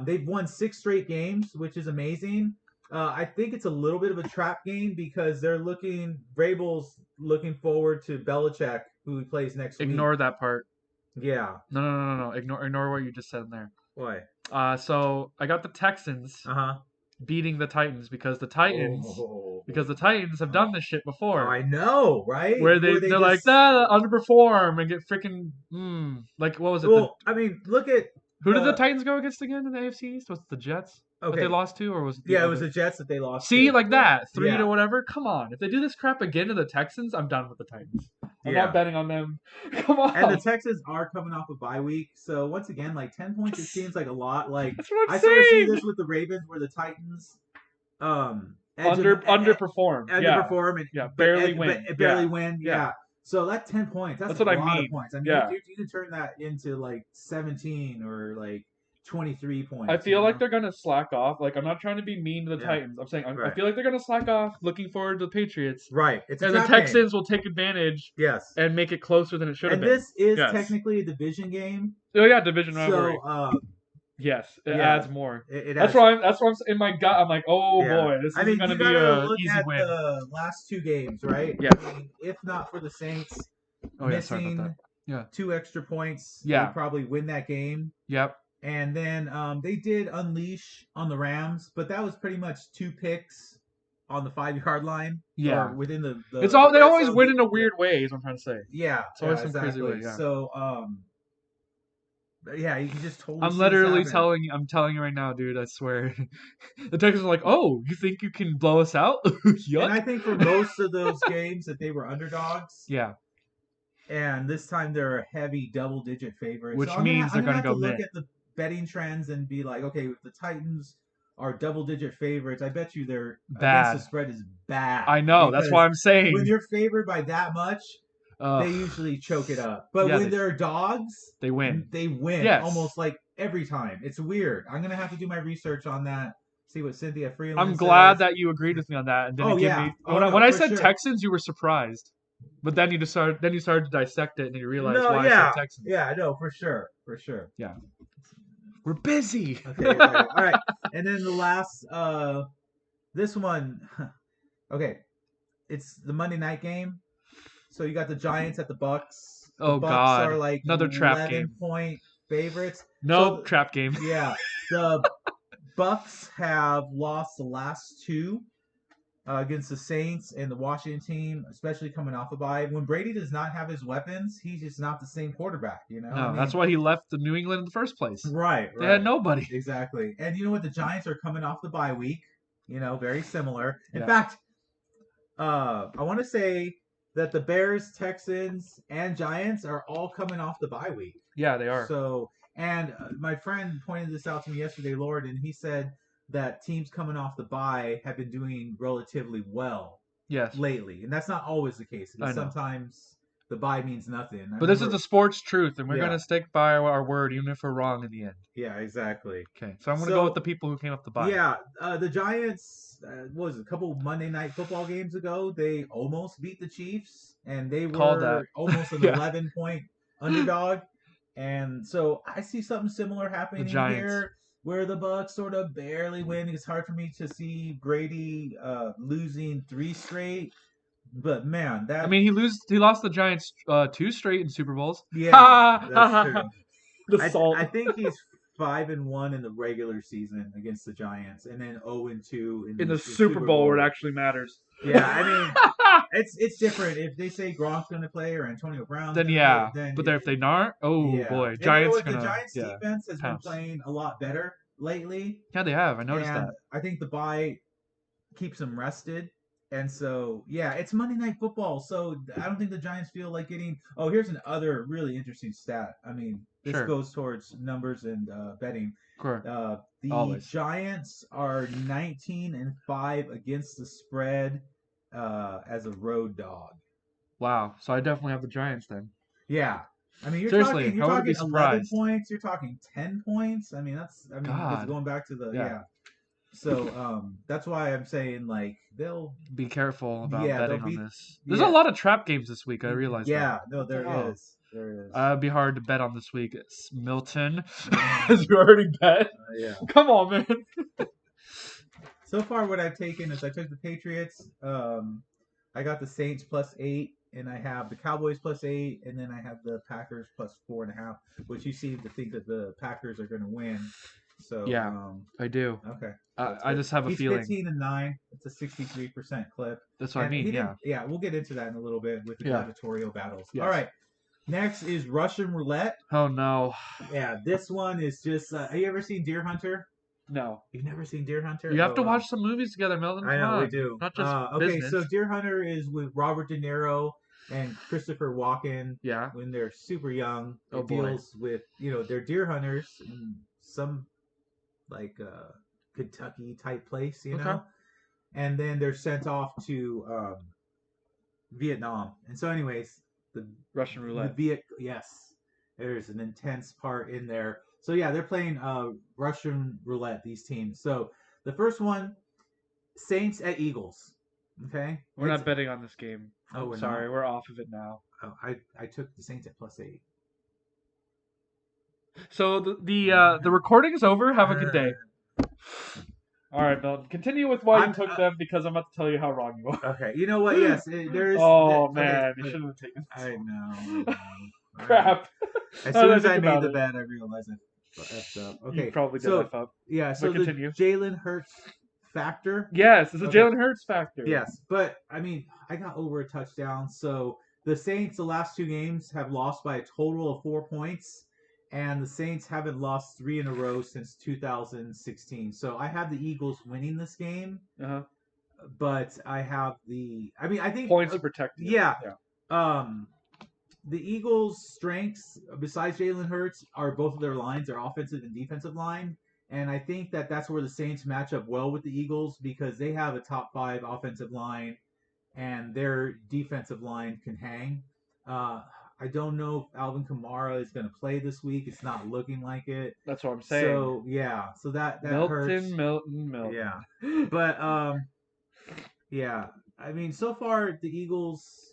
Speaker 2: They've won 6 straight games, which is amazing. I think it's a little bit of a trap game because Vrabel's looking forward to Belichick, who he plays next week.
Speaker 1: Ignore that part.
Speaker 2: Yeah.
Speaker 1: No. Ignore what you just said in there.
Speaker 2: Why?
Speaker 1: So I got the Texans beating the Titans because the Titans have done this shit before.
Speaker 2: Oh, I know, right?
Speaker 1: Where they're just like, underperform and get freaking like what was it?
Speaker 2: Well, I mean, look at
Speaker 1: who did the Titans go against again in the AFC East? Was it the Jets?
Speaker 2: Okay.
Speaker 1: That they lost to, or was it?
Speaker 2: It was the Jets that they lost.
Speaker 1: See,
Speaker 2: to.
Speaker 1: like that 3 to whatever. Come on, if they do this crap again to the Texans, I'm done with the Titans. I'm not betting on them. Come on.
Speaker 2: And the Texans are coming off a bye week, so once again, like 10 points, it seems like a lot. Like
Speaker 1: that's what I'm
Speaker 2: I
Speaker 1: saying.
Speaker 2: sort of see this with the Ravens, where the Titans
Speaker 1: underperform
Speaker 2: and
Speaker 1: barely win.
Speaker 2: Barely win. Yeah. So that's 10 points. That's a
Speaker 1: what
Speaker 2: lot
Speaker 1: I mean.
Speaker 2: of points. I mean, you can turn that into like 17 or like 23 points.
Speaker 1: I feel like they're gonna slack off. Like I'm not trying to be mean to the
Speaker 2: Yeah.
Speaker 1: Titans. I'm saying I
Speaker 2: Right.
Speaker 1: feel like they're gonna slack off, looking forward to the Patriots,
Speaker 2: Right. It's a
Speaker 1: and the
Speaker 2: trap game.
Speaker 1: Texans will take advantage
Speaker 2: Yes.
Speaker 1: and make it closer than it should have
Speaker 2: And
Speaker 1: been.
Speaker 2: this is
Speaker 1: Yes.
Speaker 2: technically a division game.
Speaker 1: Oh yeah, division rivalry.
Speaker 2: So,
Speaker 1: yes, it
Speaker 2: yeah,
Speaker 1: adds more.
Speaker 2: it
Speaker 1: That's
Speaker 2: adds.
Speaker 1: why That's why I'm in my gut. I'm like, oh
Speaker 2: Yeah.
Speaker 1: boy, this
Speaker 2: I
Speaker 1: is
Speaker 2: mean,
Speaker 1: gonna
Speaker 2: you
Speaker 1: be
Speaker 2: gotta
Speaker 1: a
Speaker 2: look
Speaker 1: easy
Speaker 2: at
Speaker 1: win.
Speaker 2: the last two games, right?
Speaker 1: Yeah.
Speaker 2: I mean, if not for the Saints
Speaker 3: Oh yeah, sorry about
Speaker 2: missing
Speaker 3: that. Yeah.
Speaker 2: 2 extra points,
Speaker 1: Yeah.
Speaker 2: they'd probably win that game.
Speaker 1: Yep.
Speaker 2: And then they did unleash on the Rams, but that was pretty much 2 picks on the 5-yard line.
Speaker 1: Yeah.
Speaker 2: Or within the
Speaker 1: It's all they
Speaker 2: red
Speaker 1: always
Speaker 2: zone.
Speaker 1: win in a weird way. Is what I'm trying to say.
Speaker 2: Yeah,
Speaker 1: It's always some
Speaker 2: exactly.
Speaker 1: crazy way. Yeah.
Speaker 2: So, yeah, you can just totally.
Speaker 1: I'm
Speaker 2: see
Speaker 1: literally
Speaker 2: this happen.
Speaker 1: I'm telling you right now, dude. I swear. The Texans are like, oh, you think you can blow us out? Yuck.
Speaker 2: And I think for most of those games that they were underdogs.
Speaker 1: Yeah.
Speaker 2: And this time they're a heavy double-digit favorite.
Speaker 1: Which
Speaker 2: so
Speaker 1: means they're
Speaker 2: gonna
Speaker 1: gonna
Speaker 2: have
Speaker 1: go
Speaker 2: to look
Speaker 1: mid.
Speaker 2: at the betting trends and be like, okay, if the Titans are double-digit favorites, I bet you their
Speaker 1: Bad.
Speaker 2: against the spread is bad.
Speaker 1: I know. That's why I'm saying.
Speaker 2: When you're favored by that much, they usually choke it up. But
Speaker 1: Yeah,
Speaker 2: when they're dogs,
Speaker 1: they win.
Speaker 2: They win
Speaker 1: Yes.
Speaker 2: almost like every time. It's weird. I'm gonna have to do my research on that. See what Cynthia Freeland
Speaker 1: I'm
Speaker 2: says.
Speaker 1: glad that you agreed with me on that and didn't give me. When I said
Speaker 2: sure.
Speaker 1: Texans, you were surprised, but then you started to dissect it and you realized why I said Texans.
Speaker 2: Yeah, no, for sure.
Speaker 1: Yeah, we're busy.
Speaker 2: Okay. All right, and then the last, this one, okay, it's the Monday night game. So you got the Giants at the Bucks.
Speaker 1: Oh
Speaker 2: the Bucks
Speaker 1: God,
Speaker 2: are like
Speaker 1: another trap game.
Speaker 2: 11-point favorites.
Speaker 1: No trap game.
Speaker 2: Yeah, the Bucks have lost the last 2 against the Saints and the Washington team, especially coming off a bye. When Brady does not have his weapons, he's just not the same quarterback.
Speaker 1: No, that's why he left the New England in the first place.
Speaker 2: Right.
Speaker 1: They had nobody.
Speaker 2: Exactly. And you know what? The Giants are coming off the bye week. Very similar. In
Speaker 1: Yeah.
Speaker 2: fact, I want to say that the Bears, Texans, and Giants are all coming off the bye week.
Speaker 1: Yeah, they are.
Speaker 2: So, and my friend pointed this out to me yesterday, Lord, and he said that teams coming off the bye have been doing relatively well lately. And that's not always the case. Because sometimes the bye means nothing.
Speaker 1: But this is the sports truth, and we're going to stick by our word, even if we're wrong in the end.
Speaker 2: Yeah, exactly.
Speaker 1: Okay, so I'm going to go with the people who came off the bye.
Speaker 2: Yeah, the Giants, what was it, a couple Monday Night Football games ago, they almost beat the Chiefs, and they were almost an 11-point underdog. And so I see something similar happening here, where the Bucks sort of barely win. It's hard for me to see Brady losing 3 straight. But man,
Speaker 1: he lost the Giants 2 straight in Super Bowls.
Speaker 2: Yeah, that's true.
Speaker 1: The salt.
Speaker 2: I think he's 5-1 in the regular season against the Giants, and then 0-2
Speaker 1: in the Super Bowl where it actually matters.
Speaker 2: Yeah, I mean, it's different. If they say Gronk's going to play or Antonio Brown,
Speaker 1: then yeah. But if they not, boy, Giants
Speaker 2: the Giants defense has been playing a lot better lately.
Speaker 1: Yeah, they have. I noticed that.
Speaker 2: I think the bye keeps them rested. And so, yeah, it's Monday Night Football. So I don't think the Giants feel like getting. Oh, here's another really interesting stat. I mean, this goes towards numbers and betting.
Speaker 1: Sure.
Speaker 2: The Giants are 19-5 against the spread as a road dog.
Speaker 1: Wow. So I definitely have the Giants then.
Speaker 2: Yeah. I mean, you're
Speaker 1: seriously,
Speaker 2: talking 11 points. You're talking 10 points. I mean, because going back to the So that's why I'm saying they'll
Speaker 1: be careful about betting on this. There's a lot of trap games this week. I realize.
Speaker 2: Yeah, no, there is.
Speaker 1: It'd be hard to bet on this week. It's Milton, as you already bet.
Speaker 2: Yeah.
Speaker 1: Come on, man.
Speaker 2: So far, what I've taken is I took the Patriots. I got the Saints +8, and I have the Cowboys +8, and then I have the Packers +4.5, which you seem to think that the Packers are going to win. So
Speaker 1: yeah, I do.
Speaker 2: Okay.
Speaker 1: I just have a feeling.
Speaker 2: He's 15-9. It's a 63% clip.
Speaker 1: That's what I mean. Yeah.
Speaker 2: Yeah, we'll get into that in a little bit with the gladiatorial battles.
Speaker 1: Yes.
Speaker 2: All right. Next is Russian roulette.
Speaker 1: Oh no.
Speaker 2: Yeah, this one is just. Have you ever seen Deer Hunter?
Speaker 1: No.
Speaker 2: You've never seen Deer Hunter?
Speaker 1: You have to watch some movies together, Melvin.
Speaker 2: I know we do.
Speaker 1: Not just
Speaker 2: okay,
Speaker 1: business.
Speaker 2: so Deer Hunter is with Robert De Niro and Christopher Walken.
Speaker 1: Yeah.
Speaker 2: When they're super young, it
Speaker 1: boy.
Speaker 2: deals with they're deer hunters in some Kentucky type place, know, and then they're sent off to Vietnam. And so, anyways, the
Speaker 1: Russian roulette.
Speaker 2: Yes, there's an intense part in there. So yeah, they're playing Russian roulette. These teams. So the first one, Saints at Eagles. Okay,
Speaker 1: We're not betting on this game.
Speaker 2: Oh, we're
Speaker 1: Sorry,
Speaker 2: not.
Speaker 1: we're off of it now.
Speaker 2: Oh, I took the Saints at +8.
Speaker 1: So the recording is over. Have a good day. All right, Bill. Continue with why you took them because I'm about to tell you how wrong you are.
Speaker 2: Okay, you know what? Yes, there's.
Speaker 1: Oh
Speaker 2: okay,
Speaker 1: man, you shouldn't have taken this.
Speaker 2: I know.
Speaker 1: Crap.
Speaker 2: As soon as I
Speaker 1: think
Speaker 2: made
Speaker 1: about
Speaker 2: the
Speaker 1: it.
Speaker 2: bet, I realized I effed up. Okay,
Speaker 1: You probably did
Speaker 2: so
Speaker 1: F up.
Speaker 2: yeah, so
Speaker 1: But
Speaker 2: the
Speaker 1: continue.
Speaker 2: Jalen Hurts factor.
Speaker 1: Yes, it's a
Speaker 2: Okay.
Speaker 1: Jalen Hurts factor.
Speaker 2: Yes, but I mean, I got over a touchdown. So the Saints, the last 2 games, have lost by a total of 4 points, and the Saints haven't lost 3 in a row since 2016. So I have the Eagles winning this game, but I have the. I mean, I think
Speaker 1: Points to protect you.
Speaker 2: Yeah. The Eagles' strengths, besides Jalen Hurts, are both of their lines, their offensive and defensive line. And I think that that's where the Saints match up well with the Eagles because they have a top 5 offensive line and their defensive line can hang. I don't know if Alvin Kamara is going to play this week. It's not looking like it.
Speaker 1: That's what I'm saying.
Speaker 2: So, yeah. So that hurts.
Speaker 1: Milton.
Speaker 2: Yeah. But, yeah. I mean, so far, the Eagles...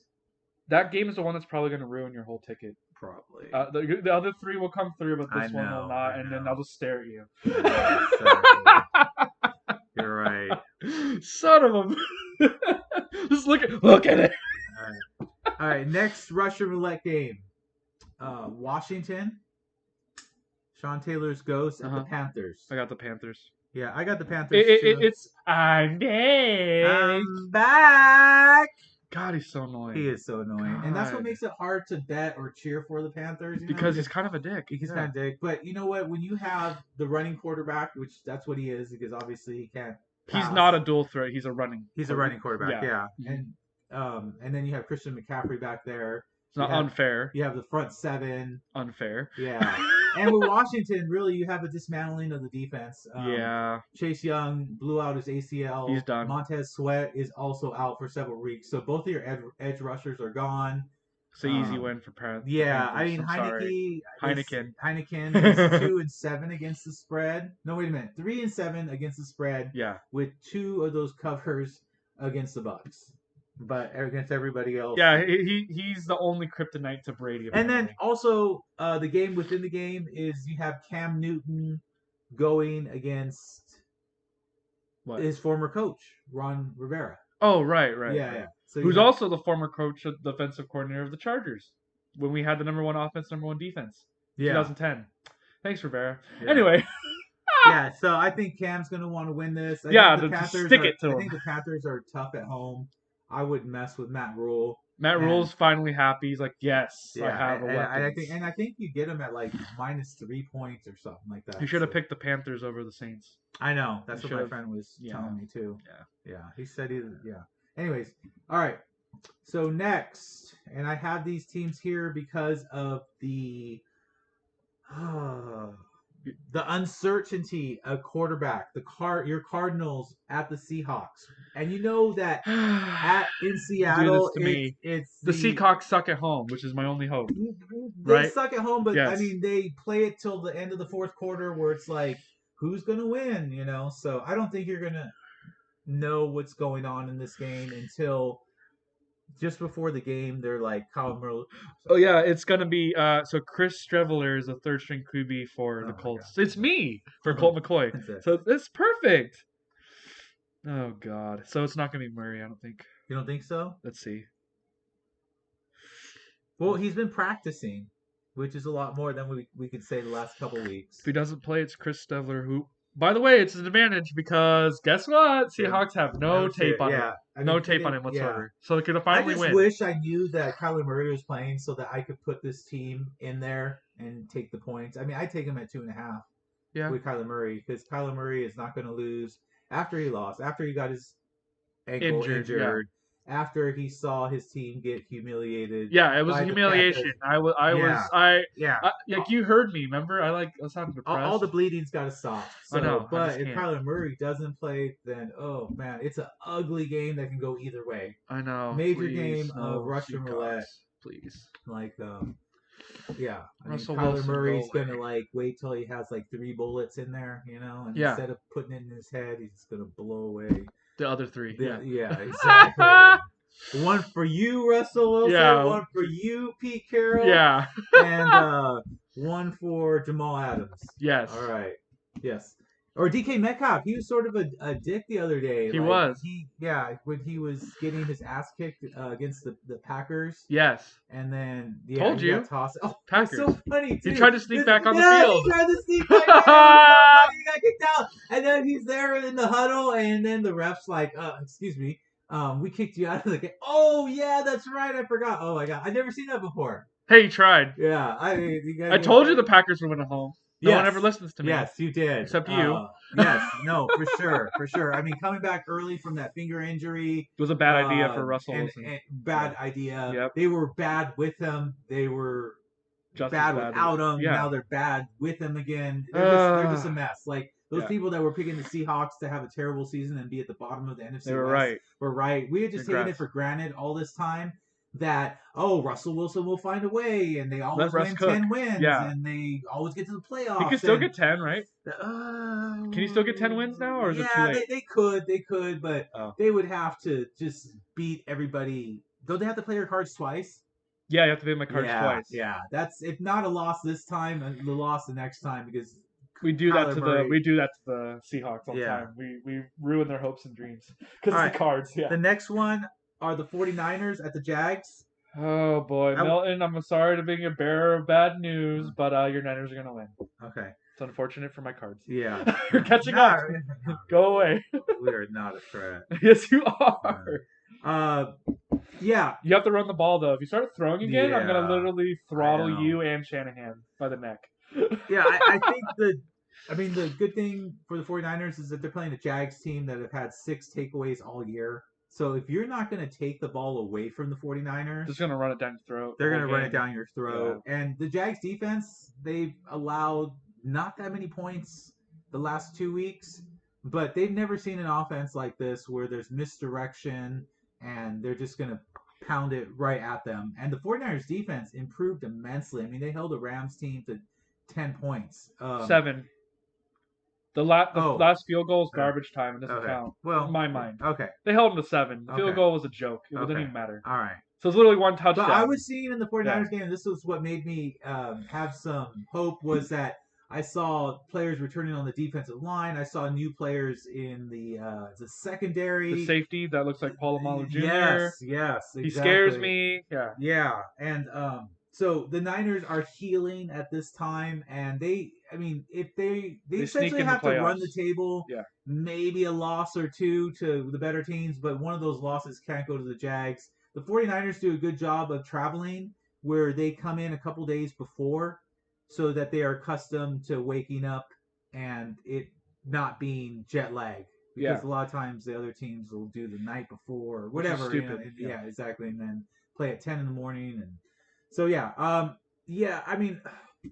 Speaker 1: That game is the one that's probably going to ruin your whole ticket.
Speaker 2: Probably.
Speaker 1: The other 3 will come through, but this one will not, and then I'll just stare at you.
Speaker 2: Yeah, exactly. You're right.
Speaker 1: Son of a... Just look at it.
Speaker 2: All right. Next Russian roulette game. Washington. Sean Taylor's Ghost at the Panthers.
Speaker 1: I got the Panthers.
Speaker 2: Yeah, I got the Panthers too.
Speaker 1: It's I'm back.
Speaker 2: I'm back.
Speaker 1: God, he's so annoying.
Speaker 2: He is so annoying.
Speaker 1: God.
Speaker 2: And that's what makes it hard to bet or cheer for the Panthers.
Speaker 1: Because he's kind of a dick.
Speaker 2: He's kind of a dick. But you know what? When you have the running quarterback, which that's what he is, because obviously he can't pass.
Speaker 1: He's not a dual threat. He's a running.
Speaker 2: He's a running quarterback, yeah.
Speaker 1: Mm-hmm.
Speaker 2: And then you have Christian McCaffrey back there.
Speaker 1: It's not unfair.
Speaker 2: You have the front 7.
Speaker 1: Unfair.
Speaker 2: Yeah. And with Washington, really, you have a dismantling of the defense. Chase Young blew out his ACL.
Speaker 1: He's done.
Speaker 2: Montez Sweat is also out for several weeks. So both of your edge rushers are gone.
Speaker 1: It's an easy win for Panthers.
Speaker 2: Yeah, I mean, Heineken is 2-7 against the spread. No, wait a minute. 3-7 against the spread.
Speaker 1: Yeah.
Speaker 2: With 2 of those covers against the Bucks. But against everybody else.
Speaker 1: Yeah, he's the only kryptonite to Brady. Apparently.
Speaker 2: And then also, the game within the game is you have Cam Newton going against his former coach, Ron Rivera.
Speaker 1: Oh, right.
Speaker 2: Yeah. So
Speaker 1: who's also the former coach, defensive coordinator of the Chargers when we had the number 1 offense, number 1 defense. 2010. Thanks, Rivera. Yeah. Anyway.
Speaker 2: Yeah, so I think Cam's going to want to win this.
Speaker 1: I think the
Speaker 2: Panthers are tough at home. I wouldn't mess with Matt Rule.
Speaker 1: Matt Rule's finally happy. He's like, yes, I have a weapon.
Speaker 2: I think you get him at like -3 points or something like that.
Speaker 1: You should have picked the Panthers over the Saints.
Speaker 2: I know. That's what my friend was telling me too. Yeah. He said Anyways, all right. So next, and I have these teams here because of the uncertainty of quarterback. Your Cardinals at the Seahawks, and you know that in Seattle, it's
Speaker 1: the Seahawks suck at home, which is my only hope.
Speaker 2: They suck at home, but I mean they play it till the end of the 4th quarter, where it's like, who's gonna win? So I don't think you're gonna know what's going on in this game until just before the game. They're like,
Speaker 1: oh yeah, it's gonna be so Chris Streveler is a 3rd string QB for the Colts. It's me for Colt McCoy. So it's perfect. Oh god. So it's not gonna be Murray, I don't think.
Speaker 2: You don't think so?
Speaker 1: Let's see.
Speaker 2: Well, he's been practicing, which is a lot more than we could say the last couple weeks.
Speaker 1: If he doesn't play, it's Chris Streveler who. By the way, it's an advantage because guess what? Seahawks have no tape on him. No tape on him whatsoever. So they could have finally win.
Speaker 2: I just wish I knew that Kyler Murray was playing so that I could put this team in there and take the points. I mean, I take him at 2.5 with Kyler Murray because Kyler Murray is not going to lose after he lost, after he got his ankle injured. After he saw his team get humiliated.
Speaker 1: Yeah, it was a humiliation. Like you heard me, remember? I sounded depressed.
Speaker 2: All the bleeding's got to stop. So,
Speaker 1: I know.
Speaker 2: But if Kyler Murray doesn't play, then man, it's an ugly game that can go either way.
Speaker 1: I know.
Speaker 2: Major game of Russian roulette.
Speaker 1: Please.
Speaker 2: Like Yeah, I mean
Speaker 1: Russell
Speaker 2: Kyler
Speaker 1: Wilson,
Speaker 2: Murray's
Speaker 1: go
Speaker 2: gonna
Speaker 1: away.
Speaker 2: like wait till he has like 3 bullets in there, and
Speaker 1: Yeah,
Speaker 2: instead of putting it in his head, he's just gonna blow away.
Speaker 1: the other three. Yeah.
Speaker 2: Yeah, exactly. One for you, Russell Wilson.
Speaker 1: Yeah.
Speaker 2: One for you, Pete Carroll,
Speaker 1: Yeah.
Speaker 2: and one for Jamal Adams.
Speaker 1: Yes.
Speaker 2: All right. Yes. Or DK Metcalf. He was sort of a dick the other day.
Speaker 1: He
Speaker 2: Like
Speaker 1: was.
Speaker 2: when he was getting his ass kicked against the Packers.
Speaker 1: Yes.
Speaker 2: And then
Speaker 1: Told
Speaker 2: he
Speaker 1: you.
Speaker 2: got tossed. Oh,
Speaker 1: Packers.
Speaker 2: that's so funny too.
Speaker 1: He tried to sneak back on the
Speaker 2: Yeah,
Speaker 1: field.
Speaker 2: he tried to sneak back in. It was so funny. He got kicked out, and then he's there in the huddle, and then the ref's like, "Excuse me, we kicked you out of the game." Oh yeah, that's right. I forgot. Oh my god, I've never seen that before.
Speaker 1: Hey, he tried.
Speaker 2: Yeah,
Speaker 1: I told you the Packers would win at home. No one ever listens to me.
Speaker 2: Yes, you did.
Speaker 1: Except you.
Speaker 2: Yes, no, for sure, for sure. I mean, coming back early from that finger injury.
Speaker 1: It was a bad idea for Russell Wilson.
Speaker 2: And bad idea.
Speaker 1: Yep.
Speaker 2: They were bad with him. They were
Speaker 1: Just
Speaker 2: bad
Speaker 1: as
Speaker 2: without him.
Speaker 1: Yeah.
Speaker 2: Now they're bad with him again. They're just a mess. Like those
Speaker 1: Yeah.
Speaker 2: people that were picking the Seahawks to have a terrible season and be at the bottom of the NFC
Speaker 1: They were
Speaker 2: West
Speaker 1: right.
Speaker 2: were right. We had just taken it
Speaker 1: Congrats.
Speaker 2: for granted all this time that Russell Wilson will find a way, and they always
Speaker 1: Russ
Speaker 2: win
Speaker 1: cook.
Speaker 2: 10 wins,
Speaker 1: Yeah.
Speaker 2: and they always get to the playoffs.
Speaker 1: He can still get 10, right?
Speaker 2: Can
Speaker 1: he still get 10 wins now, or is it too late?
Speaker 2: They could, but they would have to just beat everybody. Don't they have to play their cards twice?
Speaker 1: Yeah, you have to pay my cards twice.
Speaker 2: Yeah, that's if not a loss this time, the loss the next time because
Speaker 1: we do that
Speaker 2: Kyler
Speaker 1: to
Speaker 2: Murray.
Speaker 1: the Seahawks all the time. We ruin their hopes and dreams because
Speaker 2: All
Speaker 1: of the cards. Yeah.
Speaker 2: The next one are the 49ers at the Jags.
Speaker 1: Oh boy, Milton, I'm sorry to being a bearer of bad news, but your Niners are gonna win.
Speaker 2: Okay.
Speaker 1: It's unfortunate for my cards.
Speaker 2: Yeah.
Speaker 1: You're catching up. Go away.
Speaker 2: We are not a threat.
Speaker 1: Yes, you are.
Speaker 2: Yeah.
Speaker 1: You have to run the ball though. If you start throwing again, I'm gonna literally throttle
Speaker 2: know.
Speaker 1: you and Shanahan by the neck.
Speaker 2: Yeah, I think the good thing for the 49ers is that they're playing a Jags team that have had 6 takeaways all year. So if you're not going to take the ball away from the 49ers,
Speaker 1: just going to run it down your throat.
Speaker 2: They're going to run it down your throat. Yeah. And the Jags defense, they've allowed not that many points the last 2 weeks, but they've never seen an offense like this where there's misdirection and they're just going to pound it right at them. And the 49ers defense improved immensely. I mean, they held a Rams team to 10 points.
Speaker 1: 7. The last field goal is garbage time. It doesn't count. Well, in my mind.
Speaker 2: Okay.
Speaker 1: They held him to 7. The field goal was a joke. It didn't even matter.
Speaker 2: All right.
Speaker 1: So it's literally one touchdown.
Speaker 2: But I was seeing in the 49ers game, and this was what made me have some hope, was that I saw players returning on the defensive line. I saw new players in the secondary.
Speaker 1: The safety that looks like Polamalu Jr.
Speaker 2: Yes, exactly.
Speaker 1: He scares me. Yeah.
Speaker 2: Yeah, and so the Niners are healing at this time, and if they essentially have to run the table, maybe a loss or two to the better teams, but one of those losses can't go to the Jags. The 49ers do a good job of traveling where they come in a couple days before so that they are accustomed to waking up and it not being jet lag. Because a lot of times the other teams will do the night before or whatever.
Speaker 1: Stupid.
Speaker 2: Yeah, exactly. And then play at 10 in the morning. And so, I mean...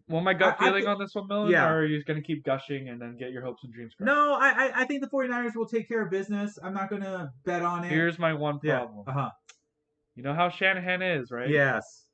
Speaker 1: Well, my gut feeling on this one, Millen, or are you going to keep gushing and then get your hopes and dreams crushed?
Speaker 2: No, I think the 49ers will take care of business. I'm not going to bet on it.
Speaker 1: Here's my one problem.
Speaker 2: Yeah.
Speaker 1: You know how Shanahan is, right?
Speaker 2: Yes.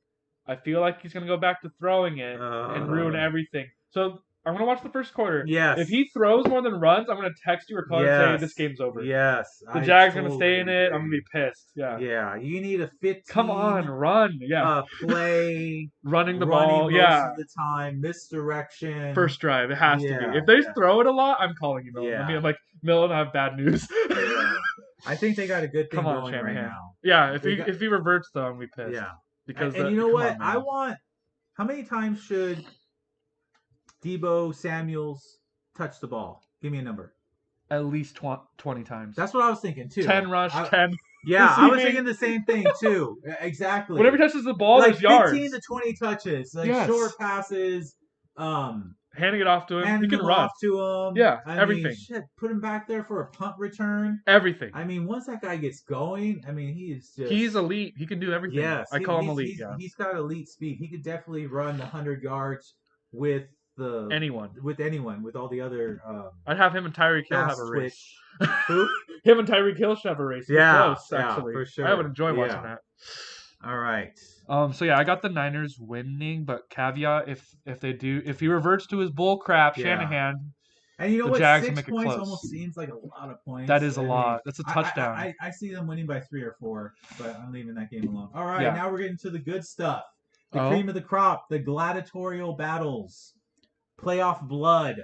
Speaker 1: I feel like he's going to go back to throwing it and ruin everything. So I'm going to watch the first quarter.
Speaker 2: Yes.
Speaker 1: If he throws more than runs, I'm going to text you or call and say this game's over.
Speaker 2: Yes.
Speaker 1: The Jags are going to stay in it. I'm going to be pissed. Yeah.
Speaker 2: Yeah. You need a 15.
Speaker 1: Come on, run. Yeah.
Speaker 2: Play.
Speaker 1: running the ball.
Speaker 2: Most of the time. Misdirection.
Speaker 1: First drive. It has to be. If they throw it a lot, I'm calling you, Millen.
Speaker 2: Yeah.
Speaker 1: I mean, I'm like, Millen, I have bad news.
Speaker 2: I think they got a good thing going
Speaker 1: Shanahan.
Speaker 2: right now.
Speaker 1: Yeah. If he reverts, though, I'm going to be pissed.
Speaker 2: Yeah.
Speaker 1: Because
Speaker 2: and you know what? I want... How many times should Debo Samuels touch the ball? Give me a number.
Speaker 1: At least 20 times.
Speaker 2: That's what I was thinking, too.
Speaker 1: 10 rush, 10.
Speaker 2: Yeah, I was thinking the same thing, too. Exactly.
Speaker 1: Whenever he touches the ball, there's yards.
Speaker 2: 15 to 20 touches. Short passes.
Speaker 1: Handing it off to him. He can run.
Speaker 2: Off to him.
Speaker 1: Yeah,
Speaker 2: everything. Put him back there for a punt return.
Speaker 1: Everything.
Speaker 2: I mean, once that guy gets going, he is just...
Speaker 1: He's elite. He can do everything.
Speaker 2: Yes.
Speaker 1: I call him elite,
Speaker 2: He's got elite speed. He could definitely run the 100 yards with
Speaker 1: anyone.
Speaker 2: With all the other...
Speaker 1: I'd have him and Tyreek Hill have a race.
Speaker 2: Who?
Speaker 1: Him and Tyreek Hill should have a race.
Speaker 2: Yeah.
Speaker 1: Close, actually.
Speaker 2: For sure.
Speaker 1: I would enjoy watching that.
Speaker 2: All right.
Speaker 1: So yeah, I got the Niners winning, but caveat if he reverts to his bull crap,
Speaker 2: Yeah.
Speaker 1: Shanahan,
Speaker 2: And you know
Speaker 1: the
Speaker 2: what?
Speaker 1: Jags will
Speaker 2: 6
Speaker 1: make it
Speaker 2: points
Speaker 1: close.
Speaker 2: almost seems like a lot of
Speaker 1: That
Speaker 2: points.
Speaker 1: is a
Speaker 2: I mean,
Speaker 1: lot. That's a touchdown.
Speaker 2: I see them winning by 3 or 4, but I'm leaving that game alone. All right,
Speaker 1: Yeah.
Speaker 2: now we're getting to the good stuff. The
Speaker 1: Oh,
Speaker 2: cream of the crop, the gladiatorial battles, playoff blood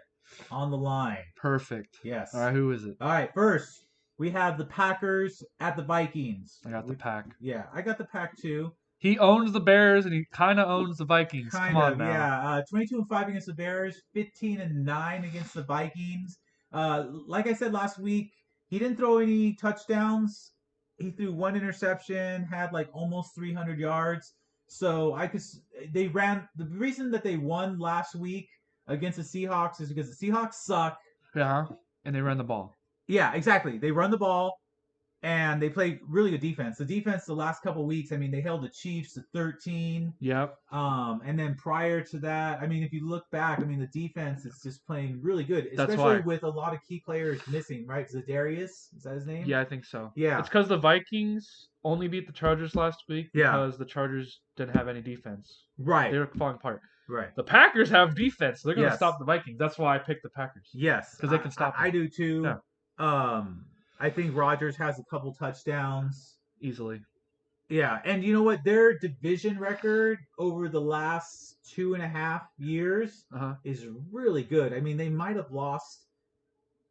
Speaker 2: on the line.
Speaker 1: perfect.
Speaker 2: Yes.
Speaker 1: All right, who is it?
Speaker 2: All right, first we have the Packers at the Vikings.
Speaker 1: I got the pack.
Speaker 2: Yeah, I got the pack too.
Speaker 1: He owns the Bears and he kind of owns the Vikings.
Speaker 2: Kind
Speaker 1: Come on
Speaker 2: of,
Speaker 1: now.
Speaker 2: yeah. 22-5 against the Bears, 15-9 against the Vikings. Like I said last week, he didn't throw any touchdowns. He threw 1 interception, had like almost 300 yards. So they ran. The reason that they won last week against the Seahawks is because the Seahawks suck.
Speaker 1: Yeah, and they run the ball.
Speaker 2: Yeah, exactly. They run the ball and they play really good defense. The defense the last couple weeks, I mean, they held the Chiefs to 13.
Speaker 1: Yep.
Speaker 2: And then prior to that, I mean, if you look back, I mean, the defense is just playing really good,
Speaker 1: That's
Speaker 2: especially
Speaker 1: why.
Speaker 2: with a lot of key players missing, right? Zadarius, is that his name?
Speaker 1: Yeah, I think so.
Speaker 2: Yeah.
Speaker 1: It's because the Vikings only beat the Chargers last week
Speaker 2: Yeah.
Speaker 1: because the Chargers didn't have any defense.
Speaker 2: Right.
Speaker 1: They were falling apart.
Speaker 2: Right.
Speaker 1: The Packers have defense. So they're going to
Speaker 2: Yes.
Speaker 1: stop the Vikings. That's why I picked the Packers.
Speaker 2: Yes.
Speaker 1: Because they can stop them.
Speaker 2: I do too.
Speaker 1: Yeah.
Speaker 2: I think Rodgers has a couple touchdowns.
Speaker 1: Easily.
Speaker 2: Yeah, and you know what? Their division record over the last 2.5 years is really good. I mean, they might have lost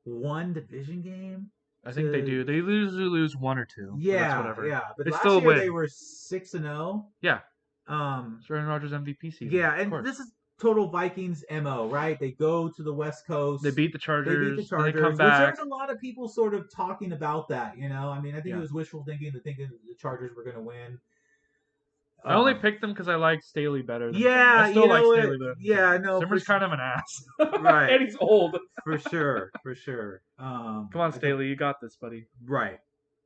Speaker 2: one division game.
Speaker 1: I think they do. They usually lose 1 or 2.
Speaker 2: Yeah,
Speaker 1: that's whatever.
Speaker 2: yeah. But
Speaker 1: they
Speaker 2: last
Speaker 1: still
Speaker 2: year
Speaker 1: win.
Speaker 2: they were 6-0.
Speaker 1: Yeah.
Speaker 2: It's
Speaker 1: Aaron Rodgers MVP season.
Speaker 2: Yeah, and this is total Vikings MO, right? They go to the West Coast.
Speaker 1: They beat the Chargers.
Speaker 2: They come
Speaker 1: back.
Speaker 2: Which there's a lot of people sort of talking about that, you know? I mean, I think it was wishful thinking to think that the Chargers were going to win.
Speaker 1: I only picked them because I like Staley better.
Speaker 2: Yeah,
Speaker 1: I still like Staley better.
Speaker 2: Yeah, no.
Speaker 1: Zimmer's kind of an ass.
Speaker 2: Right.
Speaker 1: And he's old.
Speaker 2: For sure.
Speaker 1: Come on, Staley, you got this, buddy.
Speaker 2: Right.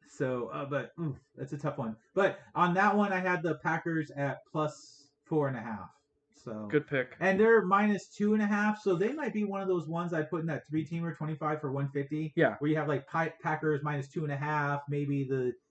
Speaker 2: So, but that's a tough one. But on that one, I had the Packers at plus 4.5. So
Speaker 1: good pick.
Speaker 2: And they're minus 2.5, so they might be one of those ones I put in that 3-teamer 25 for 150.
Speaker 1: Yeah.
Speaker 2: Where you have like Packers minus 2.5, maybe the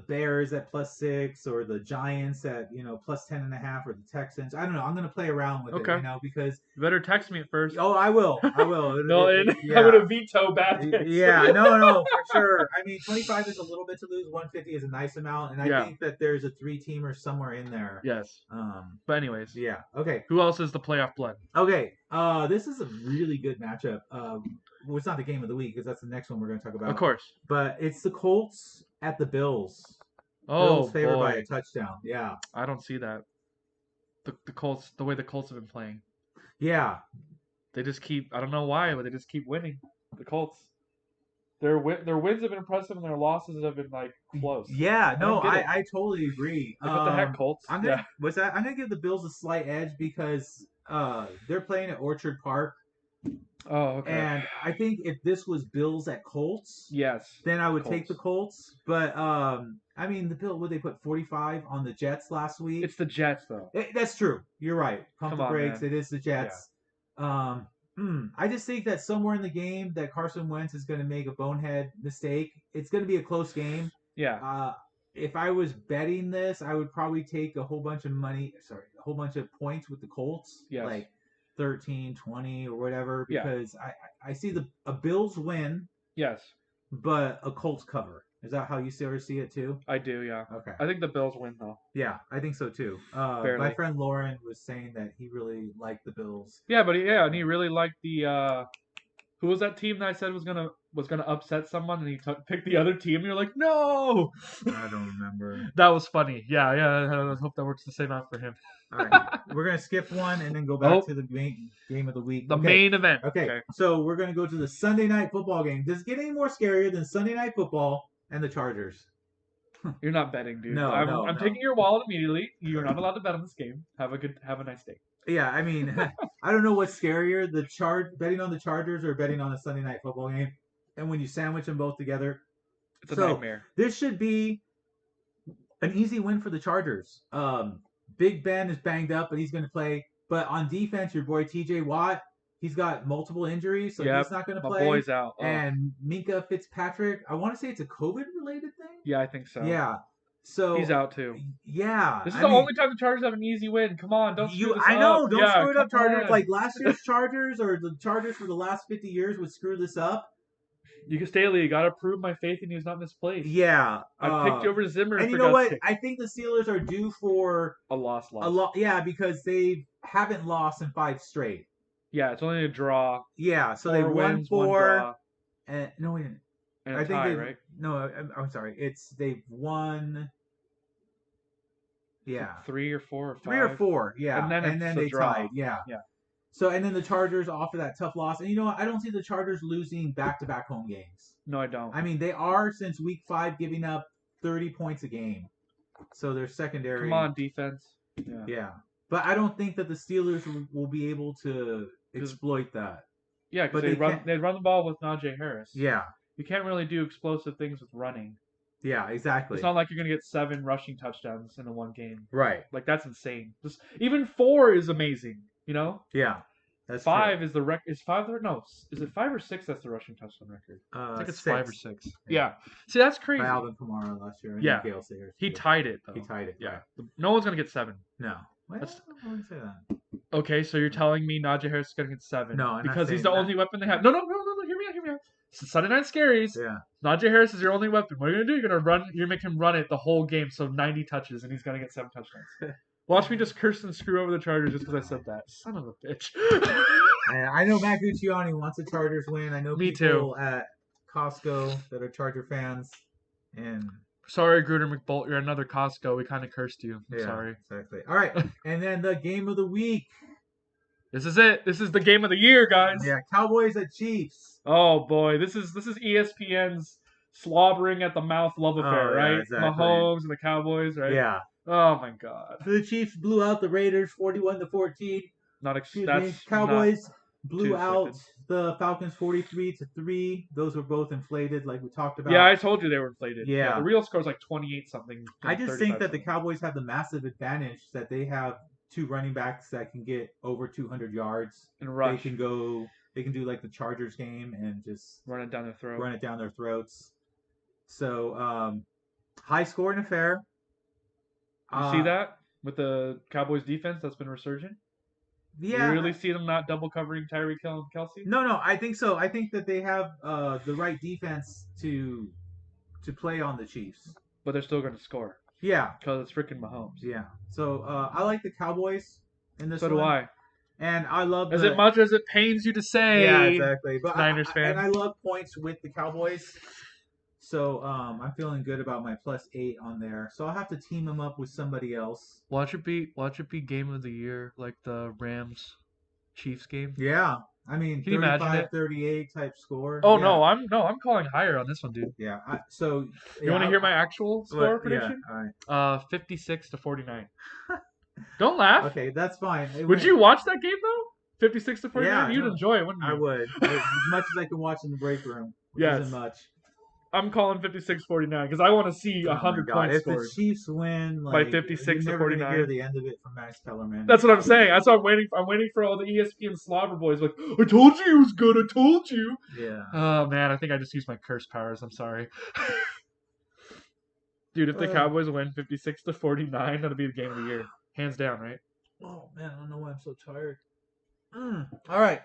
Speaker 2: Bears at plus 6, or the Giants at plus 10.5, or the Texans. I don't know. I'm gonna play around with it, because
Speaker 1: you better text me at first.
Speaker 2: Oh, I will.
Speaker 1: No, I'm gonna veto bad picks.
Speaker 2: Yeah, no, for sure. I mean, 25 is a little bit to lose. 150 is a nice amount, and I think that there's a 3-teamer somewhere in there.
Speaker 1: Yes. But anyways.
Speaker 2: Yeah. Okay.
Speaker 1: Who else is the playoff blood?
Speaker 2: Okay. This is a really good matchup. Well, it's not the game of the week because that's the next one we're going to talk about.
Speaker 1: Of course.
Speaker 2: But it's the Colts at the Bills.
Speaker 1: Oh,
Speaker 2: Bills favored by a touchdown. Yeah.
Speaker 1: I don't see that. The Colts, the way the Colts have been playing.
Speaker 2: Yeah.
Speaker 1: They just keep, I don't know why, but they just keep winning. The Colts. Their wins have been impressive and their losses have been like close.
Speaker 2: Yeah, no, I totally agree.
Speaker 1: Like, what the heck, Colts?
Speaker 2: What's that? I'm gonna give the Bills a slight edge because they're playing at Orchard Park.
Speaker 1: Oh, okay.
Speaker 2: And I think if this was Bills at Colts, then I would take the Colts. But I mean, the Bills, they put 45 on the Jets last week?
Speaker 1: It's the Jets, though.
Speaker 2: That's true. You're right. Pump the brakes. Man. It is the Jets. Yeah. I just think that somewhere in the game that Carson Wentz is going to make a bonehead mistake. It's going to be a close game.
Speaker 1: Yeah.
Speaker 2: If I was betting this, I would probably take a whole bunch of points with the Colts.
Speaker 1: Yes.
Speaker 2: Like 13, 20 or whatever, because I see a Bills win.
Speaker 1: Yes.
Speaker 2: But a Colts cover. Is that how you see it too?
Speaker 1: I do, yeah.
Speaker 2: Okay.
Speaker 1: I think the Bills win though.
Speaker 2: Yeah, I think so too. My friend Lauren was saying that he really liked the Bills.
Speaker 1: Yeah, and he really liked the who was that team that I said was gonna upset someone, and he picked the other team. And you're like, no.
Speaker 2: I don't remember.
Speaker 1: That was funny. Yeah. I hope that works the same out for him.
Speaker 2: All right, we're gonna skip one and then go back to the game of the week.
Speaker 1: The main event.
Speaker 2: Okay, so we're gonna go to the Sunday night football game. Does it get any more scarier than Sunday night football and the Chargers?
Speaker 1: You're not betting, dude.
Speaker 2: No,
Speaker 1: I'm taking your wallet immediately. You're not allowed to bet on this game. Have a nice day.
Speaker 2: Yeah, I mean, I don't know what's scarier, betting on the Chargers or betting on a Sunday night football game. And when you sandwich them both together,
Speaker 1: it's a nightmare.
Speaker 2: This should be an easy win for the Chargers. Big Ben is banged up, but he's going to play. But on defense, your boy T.J. Watt, he's got multiple injuries, so he's not going to play.
Speaker 1: My boy's out.
Speaker 2: And Minka Fitzpatrick, I want to say it's a COVID-related thing.
Speaker 1: Yeah, I think so.
Speaker 2: Yeah. So
Speaker 1: He's out too.
Speaker 2: Yeah,
Speaker 1: This is
Speaker 2: I
Speaker 1: the
Speaker 2: mean,
Speaker 1: only time the Chargers have an easy win. Come on, don't screw this
Speaker 2: I
Speaker 1: up.
Speaker 2: know, don't
Speaker 1: Yeah,
Speaker 2: screw it
Speaker 1: come
Speaker 2: up, Chargers.
Speaker 1: on.
Speaker 2: Like last year's Chargers or the Chargers for the last 50 years would screw this up.
Speaker 1: You can Staley, you gotta prove my faith in you is not misplaced.
Speaker 2: Yeah.
Speaker 1: I picked you over Zimmer
Speaker 2: And
Speaker 1: for
Speaker 2: you know
Speaker 1: God's
Speaker 2: what?
Speaker 1: sake.
Speaker 2: I think the Steelers are due for
Speaker 1: A loss.
Speaker 2: a lot. Yeah, because they haven't lost in 5 straight.
Speaker 1: Yeah, it's only a draw.
Speaker 2: Yeah, so
Speaker 1: 4
Speaker 2: they won
Speaker 1: wins,
Speaker 2: 4.
Speaker 1: 1 draw,
Speaker 2: And no, wait.
Speaker 1: and
Speaker 2: I
Speaker 1: a
Speaker 2: think
Speaker 1: tie,
Speaker 2: they
Speaker 1: right?
Speaker 2: No, I'm sorry. They've won. Yeah,
Speaker 1: 3 or 4 or 5.
Speaker 2: 3 or 4. Yeah,
Speaker 1: And then it's a
Speaker 2: they
Speaker 1: draw.
Speaker 2: tied. Yeah.
Speaker 1: Yeah.
Speaker 2: So and then the Chargers offer that tough loss, and you know what? I don't see the Chargers losing back-to-back home games.
Speaker 1: No, I don't.
Speaker 2: I mean, they are since week 5 giving up 30 points a game, so their secondary.
Speaker 1: Come on, defense. Yeah.
Speaker 2: Yeah, but I don't think that the Steelers will be able to exploit that.
Speaker 1: Yeah, because they run the ball with Najee Harris.
Speaker 2: Yeah.
Speaker 1: You can't really do explosive things with running.
Speaker 2: Yeah, exactly.
Speaker 1: It's not like you're gonna get 7 rushing touchdowns in a one game.
Speaker 2: Right.
Speaker 1: Like that's insane. Even 4 is amazing. You know.
Speaker 2: Yeah. That's
Speaker 1: 5
Speaker 2: true.
Speaker 1: is the Is 5 the no? Is it 5 or 6? That's the rushing touchdown record. I think it's
Speaker 2: 6.
Speaker 1: 5 or 6. Yeah. See, that's crazy.
Speaker 2: By Alvin Kamara last year. And
Speaker 1: Yeah.
Speaker 2: Gale Sayers.
Speaker 1: He tied it though.
Speaker 2: He tied it.
Speaker 1: Yeah.
Speaker 2: Right.
Speaker 1: No one's gonna get 7.
Speaker 2: No. Well,
Speaker 1: That's-
Speaker 2: I wouldn't say that.
Speaker 1: Okay, so you're telling me Najee Harris is gonna get 7?
Speaker 2: No, I'm not
Speaker 1: because he's
Speaker 2: saying
Speaker 1: the
Speaker 2: that.
Speaker 1: only weapon they have. No. Hear me out. It's Sunday Night Scaries.
Speaker 2: Yeah.
Speaker 1: Najee Harris is your only weapon. What are you gonna do? You're gonna run. You're gonna make him run it the whole game, so 90 touches, and he's gonna get 7 touchdowns. Watch me just curse and screw over the Chargers just because I said that. Son of a bitch.
Speaker 2: I know Matt Guccione wants the Chargers win. I know
Speaker 1: Me
Speaker 2: people at Costco that are Charger fans, and
Speaker 1: Sorry, Gruder McBolt. You're another Costco. We kind of cursed you. I'm sorry.
Speaker 2: Exactly. All right, and then the game of the week.
Speaker 1: This is it. This is the game of the year, guys.
Speaker 2: Yeah, Cowboys at Chiefs.
Speaker 1: Oh boy, this is ESPN's slobbering at the mouth love affair,
Speaker 2: yeah,
Speaker 1: right?
Speaker 2: exactly.
Speaker 1: Mahomes and the Cowboys, right?
Speaker 2: Yeah.
Speaker 1: Oh my God.
Speaker 2: The Chiefs blew out the Raiders 41-14. Cowboys blew out
Speaker 1: expected.
Speaker 2: the Falcons 43-3. Those were both inflated, like we talked about.
Speaker 1: Yeah, I told you they were inflated.
Speaker 2: Yeah.
Speaker 1: The real score is like 28 something.
Speaker 2: I just think that the
Speaker 1: 35
Speaker 2: Cowboys have the massive advantage that they have 2 running backs that can get over 200 yards.
Speaker 1: and rush,
Speaker 2: They can do like the Chargers game and just
Speaker 1: run it down their throat.
Speaker 2: run it down their throats. So, high scoring affair.
Speaker 1: You see that with the Cowboys defense that's been resurgent?
Speaker 2: Yeah.
Speaker 1: You really see them not double covering Tyreek Hill and Kelsey?
Speaker 2: No, I think so. I think that they have the right defense to play on the Chiefs.
Speaker 1: But they're still going to score
Speaker 2: Yeah,
Speaker 1: because it's freaking Mahomes.
Speaker 2: yeah. So I like the Cowboys in this
Speaker 1: So do
Speaker 2: one.
Speaker 1: I.
Speaker 2: And I love
Speaker 1: As much as it pains you to say.
Speaker 2: Yeah, exactly. But
Speaker 1: Niners fan.
Speaker 2: And I love points with the Cowboys. So I'm feeling good about my +8 on there. So I'll have to team them up with somebody else.
Speaker 1: Watch it be game of the year like the Rams Chiefs game.
Speaker 2: Yeah. I mean,
Speaker 1: Can you imagine it?
Speaker 2: 35-38 type score.
Speaker 1: Oh
Speaker 2: yeah.
Speaker 1: I'm calling higher on this one, dude.
Speaker 2: Yeah.
Speaker 1: You want to hear my actual score prediction?
Speaker 2: Yeah, all right.
Speaker 1: 56-49. Don't laugh.
Speaker 2: Okay, that's fine.
Speaker 1: Would you watch that game though? 56-49.
Speaker 2: Yeah,
Speaker 1: You'd
Speaker 2: no.
Speaker 1: enjoy it, wouldn't you?
Speaker 2: I would. As much as I can watch in the break room. Which
Speaker 1: Yes.
Speaker 2: isn't much.
Speaker 1: I'm calling 56-49 because I want to see 100 points
Speaker 2: If
Speaker 1: scored.
Speaker 2: the Chiefs win,
Speaker 1: By
Speaker 2: like,
Speaker 1: 56
Speaker 2: you're
Speaker 1: to
Speaker 2: never gonna
Speaker 1: 49.
Speaker 2: hear the end of it from Max Kellerman.
Speaker 1: That's what I'm saying. That's what I'm waiting for. I'm waiting for all the ESPN slobber boys like, I told you he was good. I told you.
Speaker 2: Yeah.
Speaker 1: Oh man, I think I just used my curse powers. I'm sorry. Dude, if the Cowboys win 56-49, that'll be the game of the year. Hands down, right?
Speaker 2: Oh man, I don't know why I'm so tired. All right.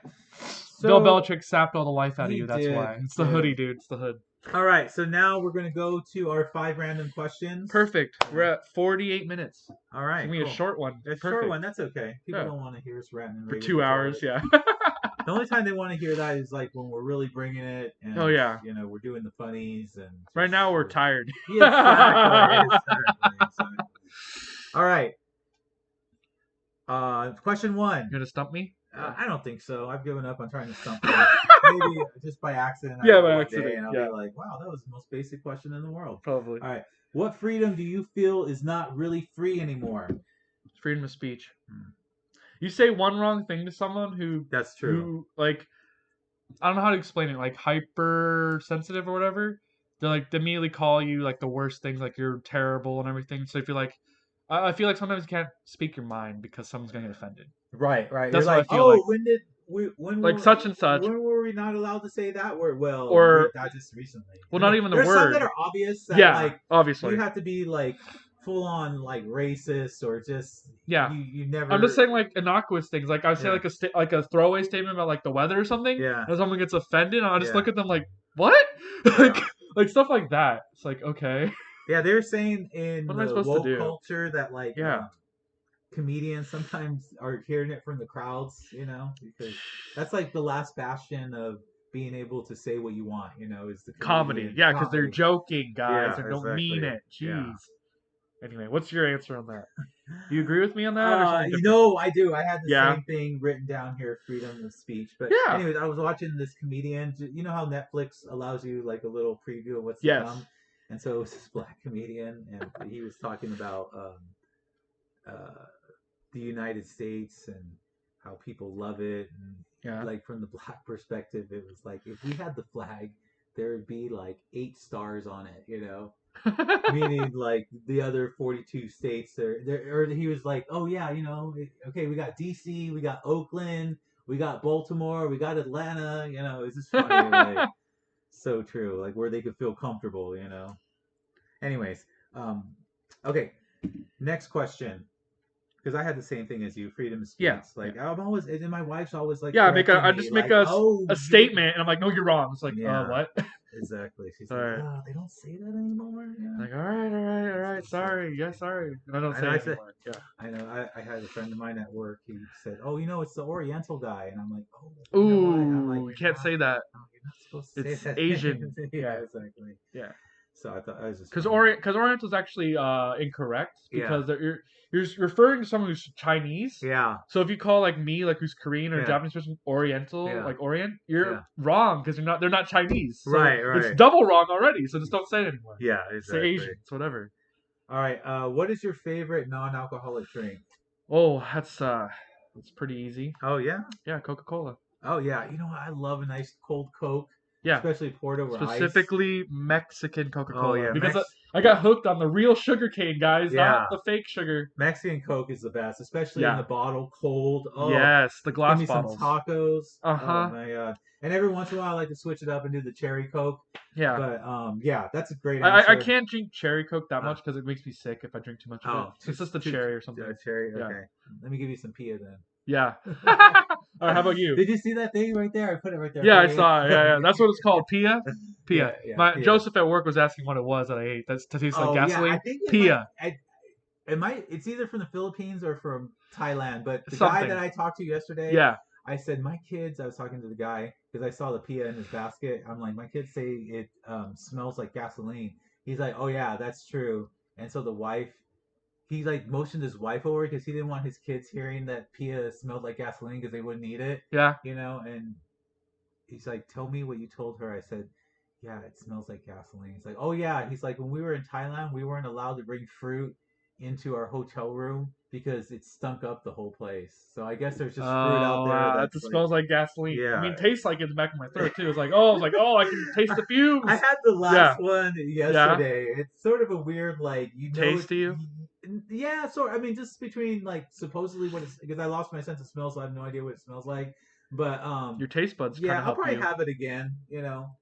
Speaker 1: Bill Belichick sapped all the life out of
Speaker 2: He
Speaker 1: you. That's
Speaker 2: did,
Speaker 1: why. It's the
Speaker 2: yeah.
Speaker 1: hoodie, dude. It's the hood.
Speaker 2: All right. So now we're gonna go to our 5 random questions.
Speaker 1: Perfect. We're at 48 minutes.
Speaker 2: All right.
Speaker 1: Give me a short one.
Speaker 2: A
Speaker 1: Perfect.
Speaker 2: short one. That's okay. People
Speaker 1: Yeah.
Speaker 2: don't want to hear us ranting and
Speaker 1: For
Speaker 2: raving
Speaker 1: 2
Speaker 2: about
Speaker 1: hours.
Speaker 2: it.
Speaker 1: Yeah.
Speaker 2: The only time they want to hear that is like when we're really bringing it. And,
Speaker 1: Oh, yeah.
Speaker 2: You know, we're doing the funnies and.
Speaker 1: Right now we're tired.
Speaker 2: Yeah, exactly. All right. Question 1.
Speaker 1: You gonna stump me?
Speaker 2: I don't think so. I've given up on trying to stump you. Maybe just by accident.
Speaker 1: Yeah,
Speaker 2: I
Speaker 1: by
Speaker 2: one
Speaker 1: accident,
Speaker 2: day and I'll
Speaker 1: yeah.
Speaker 2: be like, wow, that was the most basic question in the world.
Speaker 1: Probably.
Speaker 2: All right. What freedom do you feel is not really free anymore?
Speaker 1: Freedom of speech. You say one wrong thing to someone who
Speaker 2: That's true.
Speaker 1: who like I don't know how to explain it, like hypersensitive or whatever. They immediately call you like the worst things, like you're terrible and everything. So if you're like, I feel like sometimes you can't speak your mind because someone's gonna get offended.
Speaker 2: Right.
Speaker 1: That's
Speaker 2: You're
Speaker 1: what
Speaker 2: like,
Speaker 1: I feel like. like such and such,
Speaker 2: when were we not allowed to say that word? Well,
Speaker 1: or
Speaker 2: not just recently.
Speaker 1: well,
Speaker 2: I
Speaker 1: not
Speaker 2: mean,
Speaker 1: even the
Speaker 2: there's some that
Speaker 1: word.
Speaker 2: are obvious that
Speaker 1: Yeah,
Speaker 2: like you
Speaker 1: obviously.
Speaker 2: have to be like full on like racist or just
Speaker 1: Yeah.
Speaker 2: you
Speaker 1: I'm just
Speaker 2: never.
Speaker 1: saying like innocuous things. Like I say
Speaker 2: Yeah.
Speaker 1: like a throwaway statement about like the weather or something,
Speaker 2: Yeah.
Speaker 1: and someone gets offended, and I'll just
Speaker 2: Yeah.
Speaker 1: look at them like, what?
Speaker 2: Yeah.
Speaker 1: like stuff like that. It's like, okay,
Speaker 2: Yeah, they're saying in
Speaker 1: what am I
Speaker 2: the
Speaker 1: supposed to
Speaker 2: woke
Speaker 1: do?
Speaker 2: culture that like
Speaker 1: Yeah.
Speaker 2: comedians sometimes are hearing it from the crowds, because that's like the last bastion of being able to say what you want, is the
Speaker 1: Comedy.
Speaker 2: comedian
Speaker 1: Yeah, because they're
Speaker 2: comedy.
Speaker 1: joking, guys.
Speaker 2: Yeah,
Speaker 1: They don't mean
Speaker 2: exactly.
Speaker 1: it.
Speaker 2: Yeah.
Speaker 1: Jeez. Anyway, what's your answer on that? Do you agree with me on that or something different?
Speaker 2: I do. I had the
Speaker 1: Yeah.
Speaker 2: same thing written down here, freedom of speech. But
Speaker 1: Yeah.
Speaker 2: anyways, I was watching this comedian. You know how Netflix allows you like a little preview of what's to
Speaker 1: Yes.
Speaker 2: come, and so it was this black comedian, and he was talking about the United States and how people love it, and
Speaker 1: Yeah.
Speaker 2: like from the black perspective, it was like if we had the flag, there would be like 8 stars on it. Meaning like the other 42 states or he was like, oh yeah, okay, we got DC, we got Oakland, we got Baltimore, we got Atlanta, it's just funny, like so true, like where they could feel comfortable. Anyways, okay, next question, because I had the same thing as you, freedom of speech.
Speaker 1: Yeah.
Speaker 2: Like I'm always, and my wife's always like
Speaker 1: Yeah,
Speaker 2: correcting
Speaker 1: I
Speaker 2: me,
Speaker 1: just make
Speaker 2: like, oh,
Speaker 1: a statement, and I'm like, no, you're wrong. It's like,
Speaker 2: yeah,
Speaker 1: what?
Speaker 2: exactly. She's
Speaker 1: All
Speaker 2: like,
Speaker 1: right.
Speaker 2: oh, they don't say that anymore.
Speaker 1: Like, all right, sorry, yeah, sorry. And I don't
Speaker 2: I
Speaker 1: say
Speaker 2: know.
Speaker 1: it anymore. Yeah.
Speaker 2: I know. I had a friend of mine at work. He said, "Oh, it's the Oriental guy," and I'm like, "Oh, what?" I'm like,
Speaker 1: Ooh, you
Speaker 2: "You're
Speaker 1: can't
Speaker 2: not.
Speaker 1: say that.
Speaker 2: No, you're not supposed to say
Speaker 1: It's
Speaker 2: that."
Speaker 1: Asian.
Speaker 2: Yeah,
Speaker 1: Yeah,
Speaker 2: exactly.
Speaker 1: yeah.
Speaker 2: So I thought I was just
Speaker 1: Because
Speaker 2: funny.
Speaker 1: Oriental is actually incorrect
Speaker 2: Yeah,
Speaker 1: because you're referring to someone who's Chinese.
Speaker 2: yeah,
Speaker 1: So if you call like me, like who's Korean or
Speaker 2: yeah,
Speaker 1: Japanese person, Oriental,
Speaker 2: yeah,
Speaker 1: like Orient,
Speaker 2: yeah.
Speaker 1: you're wrong because they're not Chinese. So
Speaker 2: Right,
Speaker 1: it's
Speaker 2: right.
Speaker 1: double wrong already. So just don't say it anymore.
Speaker 2: Yeah,
Speaker 1: Say
Speaker 2: exactly.
Speaker 1: Asians, whatever.
Speaker 2: All right. What is your favorite non-alcoholic drink?
Speaker 1: Oh, that's pretty easy.
Speaker 2: Oh yeah.
Speaker 1: Yeah, Coca-Cola.
Speaker 2: Oh yeah. You know what? I love a nice cold Coke,
Speaker 1: Yeah,
Speaker 2: especially poured over ice.
Speaker 1: specifically Mexican
Speaker 2: Oh
Speaker 1: Coca-Cola
Speaker 2: yeah,
Speaker 1: because I got hooked on the real sugar cane, guys, not
Speaker 2: Yeah.
Speaker 1: the fake sugar.
Speaker 2: Mexican Coke is the best, especially in
Speaker 1: Yeah.
Speaker 2: the bottle, cold. Oh,
Speaker 1: Yes, the
Speaker 2: give
Speaker 1: glass
Speaker 2: me some
Speaker 1: bottles.
Speaker 2: tacos. Oh
Speaker 1: Uh-huh.
Speaker 2: my god! And every once in a while, I like to switch it up and do the cherry Coke.
Speaker 1: Yeah.
Speaker 2: But yeah, that's a great
Speaker 1: I
Speaker 2: answer.
Speaker 1: can't drink cherry Coke that
Speaker 2: Uh,
Speaker 1: much because it makes me sick if I drink too much of it.
Speaker 2: oh,
Speaker 1: It's just the cherry or something.
Speaker 2: cherry.
Speaker 1: Yeah.
Speaker 2: Okay, let me give you some Pia then.
Speaker 1: Yeah. All right, how about you?
Speaker 2: Did you see that thing right there? I put it right there
Speaker 1: Yeah,
Speaker 2: for
Speaker 1: I
Speaker 2: you.
Speaker 1: saw it. Yeah, yeah. That's what it's called. Pia?
Speaker 2: Yeah,
Speaker 1: Pia.
Speaker 2: yeah,
Speaker 1: My
Speaker 2: Pia.
Speaker 1: Joseph at work was asking what it was that I ate. That's to taste like
Speaker 2: Oh yeah, I
Speaker 1: gasoline.
Speaker 2: think
Speaker 1: Pia.
Speaker 2: it might. It's either from the Philippines or from Thailand. But the guy
Speaker 1: Something.
Speaker 2: that I talked to yesterday,
Speaker 1: Yeah.
Speaker 2: I said my kids. I was talking to the guy because I saw the Pia in his basket. I'm like, my kids say it smells like gasoline. He's like, oh yeah, that's true. And so the wife, he like motioned his wife over because he didn't want his kids hearing that Pia smelled like gasoline because they wouldn't eat it.
Speaker 1: Yeah.
Speaker 2: And he's like, tell me what you told her. I said, yeah, it smells like gasoline. He's like, oh yeah. He's like, when we were in Thailand, we weren't allowed to bring fruit into our hotel room because it stunk up the whole place. So I guess there's just fruit out
Speaker 1: Oh,
Speaker 2: there
Speaker 1: wow. That
Speaker 2: that's
Speaker 1: just
Speaker 2: like,
Speaker 1: smells like gasoline. I
Speaker 2: yeah.
Speaker 1: mean, tastes like it in the back of my throat, too. I was like, oh, I can taste the fumes.
Speaker 2: I had the
Speaker 1: Yeah.
Speaker 2: last one
Speaker 1: Yeah.
Speaker 2: yesterday. It's sort of a weird, like,
Speaker 1: Taste to you?
Speaker 2: Yeah, so I mean, just between like supposedly what it's because I lost my sense of smell, so I have no idea what it smells like. But
Speaker 1: Your taste buds kind
Speaker 2: yeah,
Speaker 1: of
Speaker 2: I'll
Speaker 1: help
Speaker 2: probably
Speaker 1: you.
Speaker 2: have it again,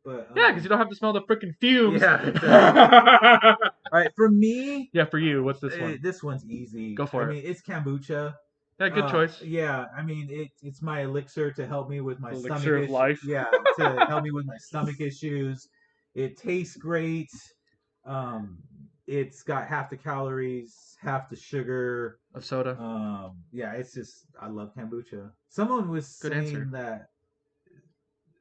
Speaker 2: But
Speaker 1: Yeah, because you don't have to smell the freaking fumes.
Speaker 2: yeah, exactly. All right, for me,
Speaker 1: Yeah, for you, what's this one?
Speaker 2: this one's easy.
Speaker 1: Go for
Speaker 2: I
Speaker 1: it.
Speaker 2: mean, it's kombucha.
Speaker 1: Yeah, good choice.
Speaker 2: Yeah, I mean, it's my elixir to help me with my
Speaker 1: Elixir
Speaker 2: stomach
Speaker 1: of life.
Speaker 2: Yeah, to help me with my stomach issues. It tastes great. Um, it's got half the calories, half the sugar.
Speaker 1: Of soda.
Speaker 2: Yeah, it's just I love kombucha. Someone was
Speaker 1: Good
Speaker 2: saying
Speaker 1: answer.
Speaker 2: that.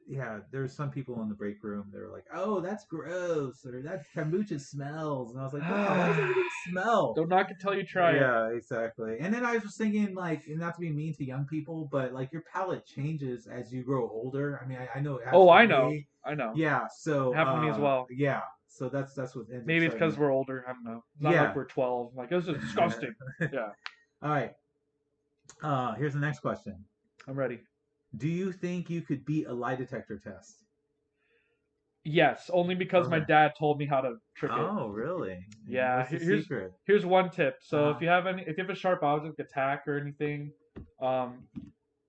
Speaker 2: Yeah, there's some people in the break room. They're like, "Oh, that's gross," or "That kombucha smells," and I was like, "Wow, why does everything smell?"
Speaker 1: Don't knock it till you try it.
Speaker 2: Yeah, exactly. And then I was just thinking, like, not to be mean to young people, but like your palate changes as you grow older. I mean, I know it has
Speaker 1: Oh,
Speaker 2: for
Speaker 1: I know.
Speaker 2: me.
Speaker 1: I know.
Speaker 2: Yeah, so
Speaker 1: It happened to me as well.
Speaker 2: yeah, so that's what ends up
Speaker 1: Maybe it's
Speaker 2: starting.
Speaker 1: because we're older. I don't know. It's not
Speaker 2: Yeah.
Speaker 1: like we're 12. Like, this is disgusting. Yeah.
Speaker 2: All right. Here's the next question.
Speaker 1: I'm ready.
Speaker 2: Do you think you could beat a lie detector test?
Speaker 1: Yes, only because my
Speaker 2: Okay.
Speaker 1: dad told me how to trick it.
Speaker 2: Oh, really?
Speaker 1: Yeah,
Speaker 2: What's the
Speaker 1: here's
Speaker 2: secret?
Speaker 1: here's one tip. So
Speaker 2: Uh-huh.
Speaker 1: if you have a sharp object attack or anything,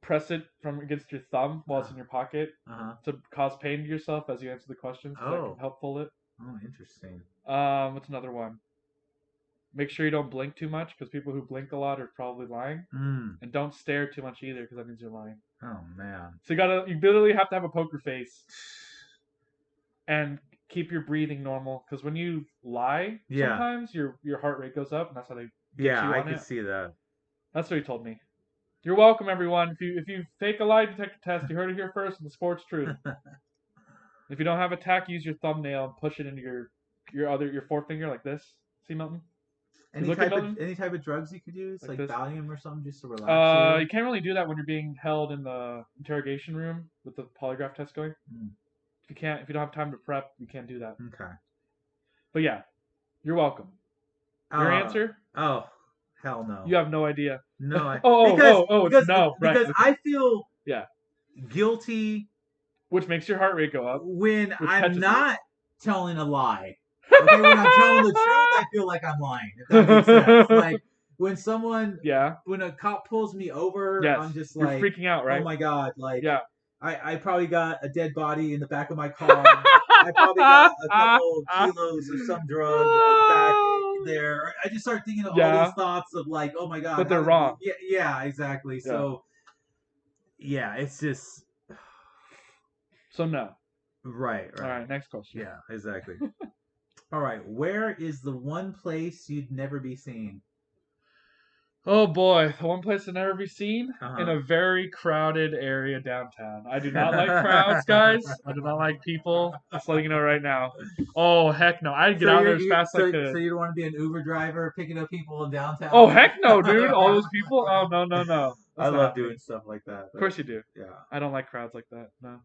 Speaker 1: press it from against your thumb while it's in your pocket to cause pain to yourself as you answer the questions. That can help pull it.
Speaker 2: Oh, interesting.
Speaker 1: What's another one? Make sure you don't blink too much because people who blink a lot are probably lying. And don't stare too much either because that means you're lying.
Speaker 2: Oh man.
Speaker 1: So you literally have to have a poker face and keep your breathing normal because when you lie, sometimes your heart rate goes up and that's how they get you on
Speaker 2: I can see that.
Speaker 1: That's what he told me. You're welcome, everyone. If you fake a lie detector test, you heard it here first in the Sports Truth. If you don't have a tack, use your thumbnail and push it into your forefinger like this. See, Milton?
Speaker 2: Any type of drugs you could use, like Valium or something, just to relax
Speaker 1: you can't really do that when you're being held in the interrogation room with the polygraph test going. If you don't have time to prep, you can't do that.
Speaker 2: Okay.
Speaker 1: But yeah, you're welcome. Your answer?
Speaker 2: Oh, hell no.
Speaker 1: You have no idea.
Speaker 2: No.
Speaker 1: Because no. Right.
Speaker 2: Because I feel guilty,
Speaker 1: which makes your heart rate go up
Speaker 2: when I'm not telling a lie. Okay, when I'm telling the truth, I feel like I'm lying. If that makes sense. Like when a cop pulls me over, I'm just like,
Speaker 1: you're freaking out, right?
Speaker 2: Oh my god, like I probably got a dead body in the back of my car. I probably got a couple kilos of some drug back there. I just start thinking of all these thoughts of like, oh my god,
Speaker 1: but they're wrong.
Speaker 2: Yeah, exactly. Yeah. So it's just
Speaker 1: so no.
Speaker 2: Right.
Speaker 1: All right, next question.
Speaker 2: Yeah, exactly. All right, where is the one place you'd never be seen?
Speaker 1: Oh boy, the one place I'd never be seen in a very crowded area downtown. I do not like crowds, guys. I do not like people. Just letting you know right now. Oh heck no! I'd get out there as fast as I could.
Speaker 2: So you don't want to be an Uber driver picking up people in downtown?
Speaker 1: Oh heck no, dude! All those people? Oh no.
Speaker 2: I love doing stuff like that.
Speaker 1: Of course you do.
Speaker 2: Yeah.
Speaker 1: I don't like crowds like that. No.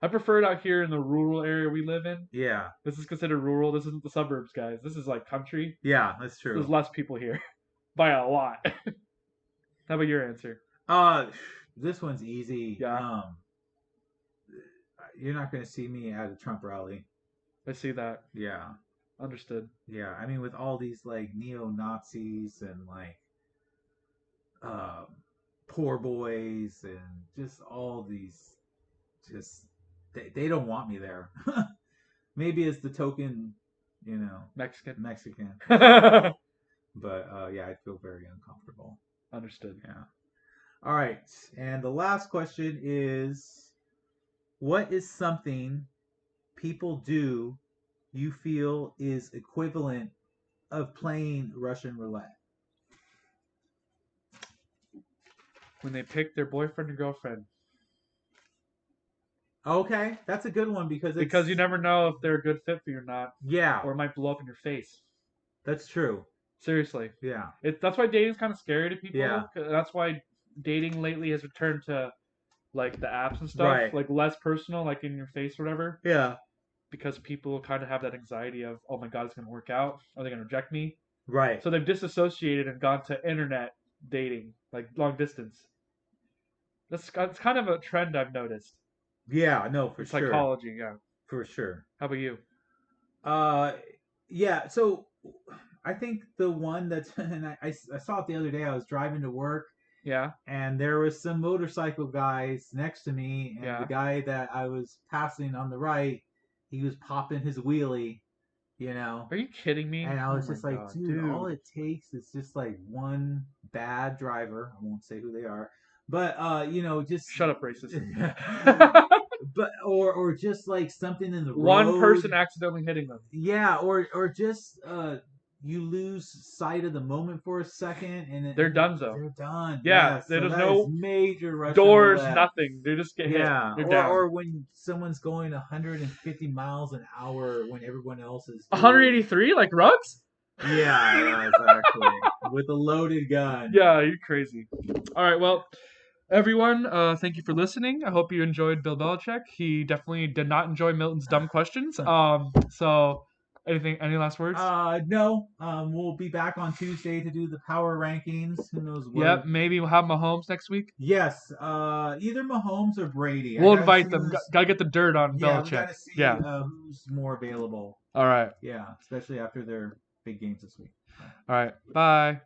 Speaker 1: I prefer it out here in the rural area we live in.
Speaker 2: Yeah.
Speaker 1: This is considered rural. This isn't the suburbs, guys. This is like country.
Speaker 2: Yeah, that's true.
Speaker 1: There's less people here. By a lot. How about your answer?
Speaker 2: This one's easy.
Speaker 1: Yeah.
Speaker 2: You're not going to see me at a Trump rally.
Speaker 1: I see that.
Speaker 2: Yeah.
Speaker 1: Understood.
Speaker 2: Yeah, I mean with all these like neo-Nazis and like poor boys and just all these they don't want me there. Maybe as the token, Mexican. But I'd feel very uncomfortable.
Speaker 1: Understood.
Speaker 2: Yeah. All right. And the last question is, what is something people do you feel is equivalent of playing Russian roulette?
Speaker 1: When they pick their boyfriend or girlfriend.
Speaker 2: Okay, that's a good one because
Speaker 1: you never know if they're a good fit for you or not.
Speaker 2: Yeah.
Speaker 1: Or it might blow up in your face.
Speaker 2: That's true.
Speaker 1: Seriously.
Speaker 2: Yeah.
Speaker 1: That's why dating's kind of scary to people.
Speaker 2: Yeah.
Speaker 1: That's why dating lately has returned to like the apps and stuff.
Speaker 2: Right.
Speaker 1: Like less personal, like in your face or whatever.
Speaker 2: Yeah.
Speaker 1: Because people kind of have that anxiety of, oh my god, it's going to work out. Are they going to reject me?
Speaker 2: Right.
Speaker 1: So they've disassociated and gone to internet dating, like long distance. It's kind of a trend I've noticed.
Speaker 2: Yeah, no, for sure.
Speaker 1: Psychology, yeah.
Speaker 2: For sure.
Speaker 1: How about you?
Speaker 2: Yeah, so I think the one that's, and I saw it the other day, I was driving to work.
Speaker 1: Yeah.
Speaker 2: And there was some motorcycle guys next to me, and the guy that I was passing on the right, he was popping his wheelie,
Speaker 1: Are you kidding me?
Speaker 2: And I was just like, God, dude, all it takes is just like one bad driver. I won't say who they are. But just
Speaker 1: shut up, racist.
Speaker 2: But or just like something in the road.
Speaker 1: One person accidentally hitting them.
Speaker 2: Yeah, or just you lose sight of the moment for a second, and
Speaker 1: they're done.
Speaker 2: They're done.
Speaker 1: Yeah,
Speaker 2: yes.
Speaker 1: there's no
Speaker 2: major Russian
Speaker 1: doors,
Speaker 2: roulette.
Speaker 1: nothing. They just get hit. They're down.
Speaker 2: Or when someone's going 150 miles an hour when everyone else is
Speaker 1: 183, like Ruggs.
Speaker 2: Yeah, exactly. With a loaded gun.
Speaker 1: Yeah, you're crazy. All right, well. Everyone, thank you for listening. I hope you enjoyed Bill Belichick. He definitely did not enjoy Milton's dumb questions. So, any last words?
Speaker 2: No. We'll be back on Tuesday to do the power rankings. Who knows what?
Speaker 1: Yep, maybe we'll have Mahomes next week.
Speaker 2: Yes. Either Mahomes or Brady.
Speaker 1: We'll invite them. Gotta get the dirt on Belichick.
Speaker 2: We gotta see who's more available.
Speaker 1: All right.
Speaker 2: Yeah, especially after their big games this week.
Speaker 1: All right. Bye.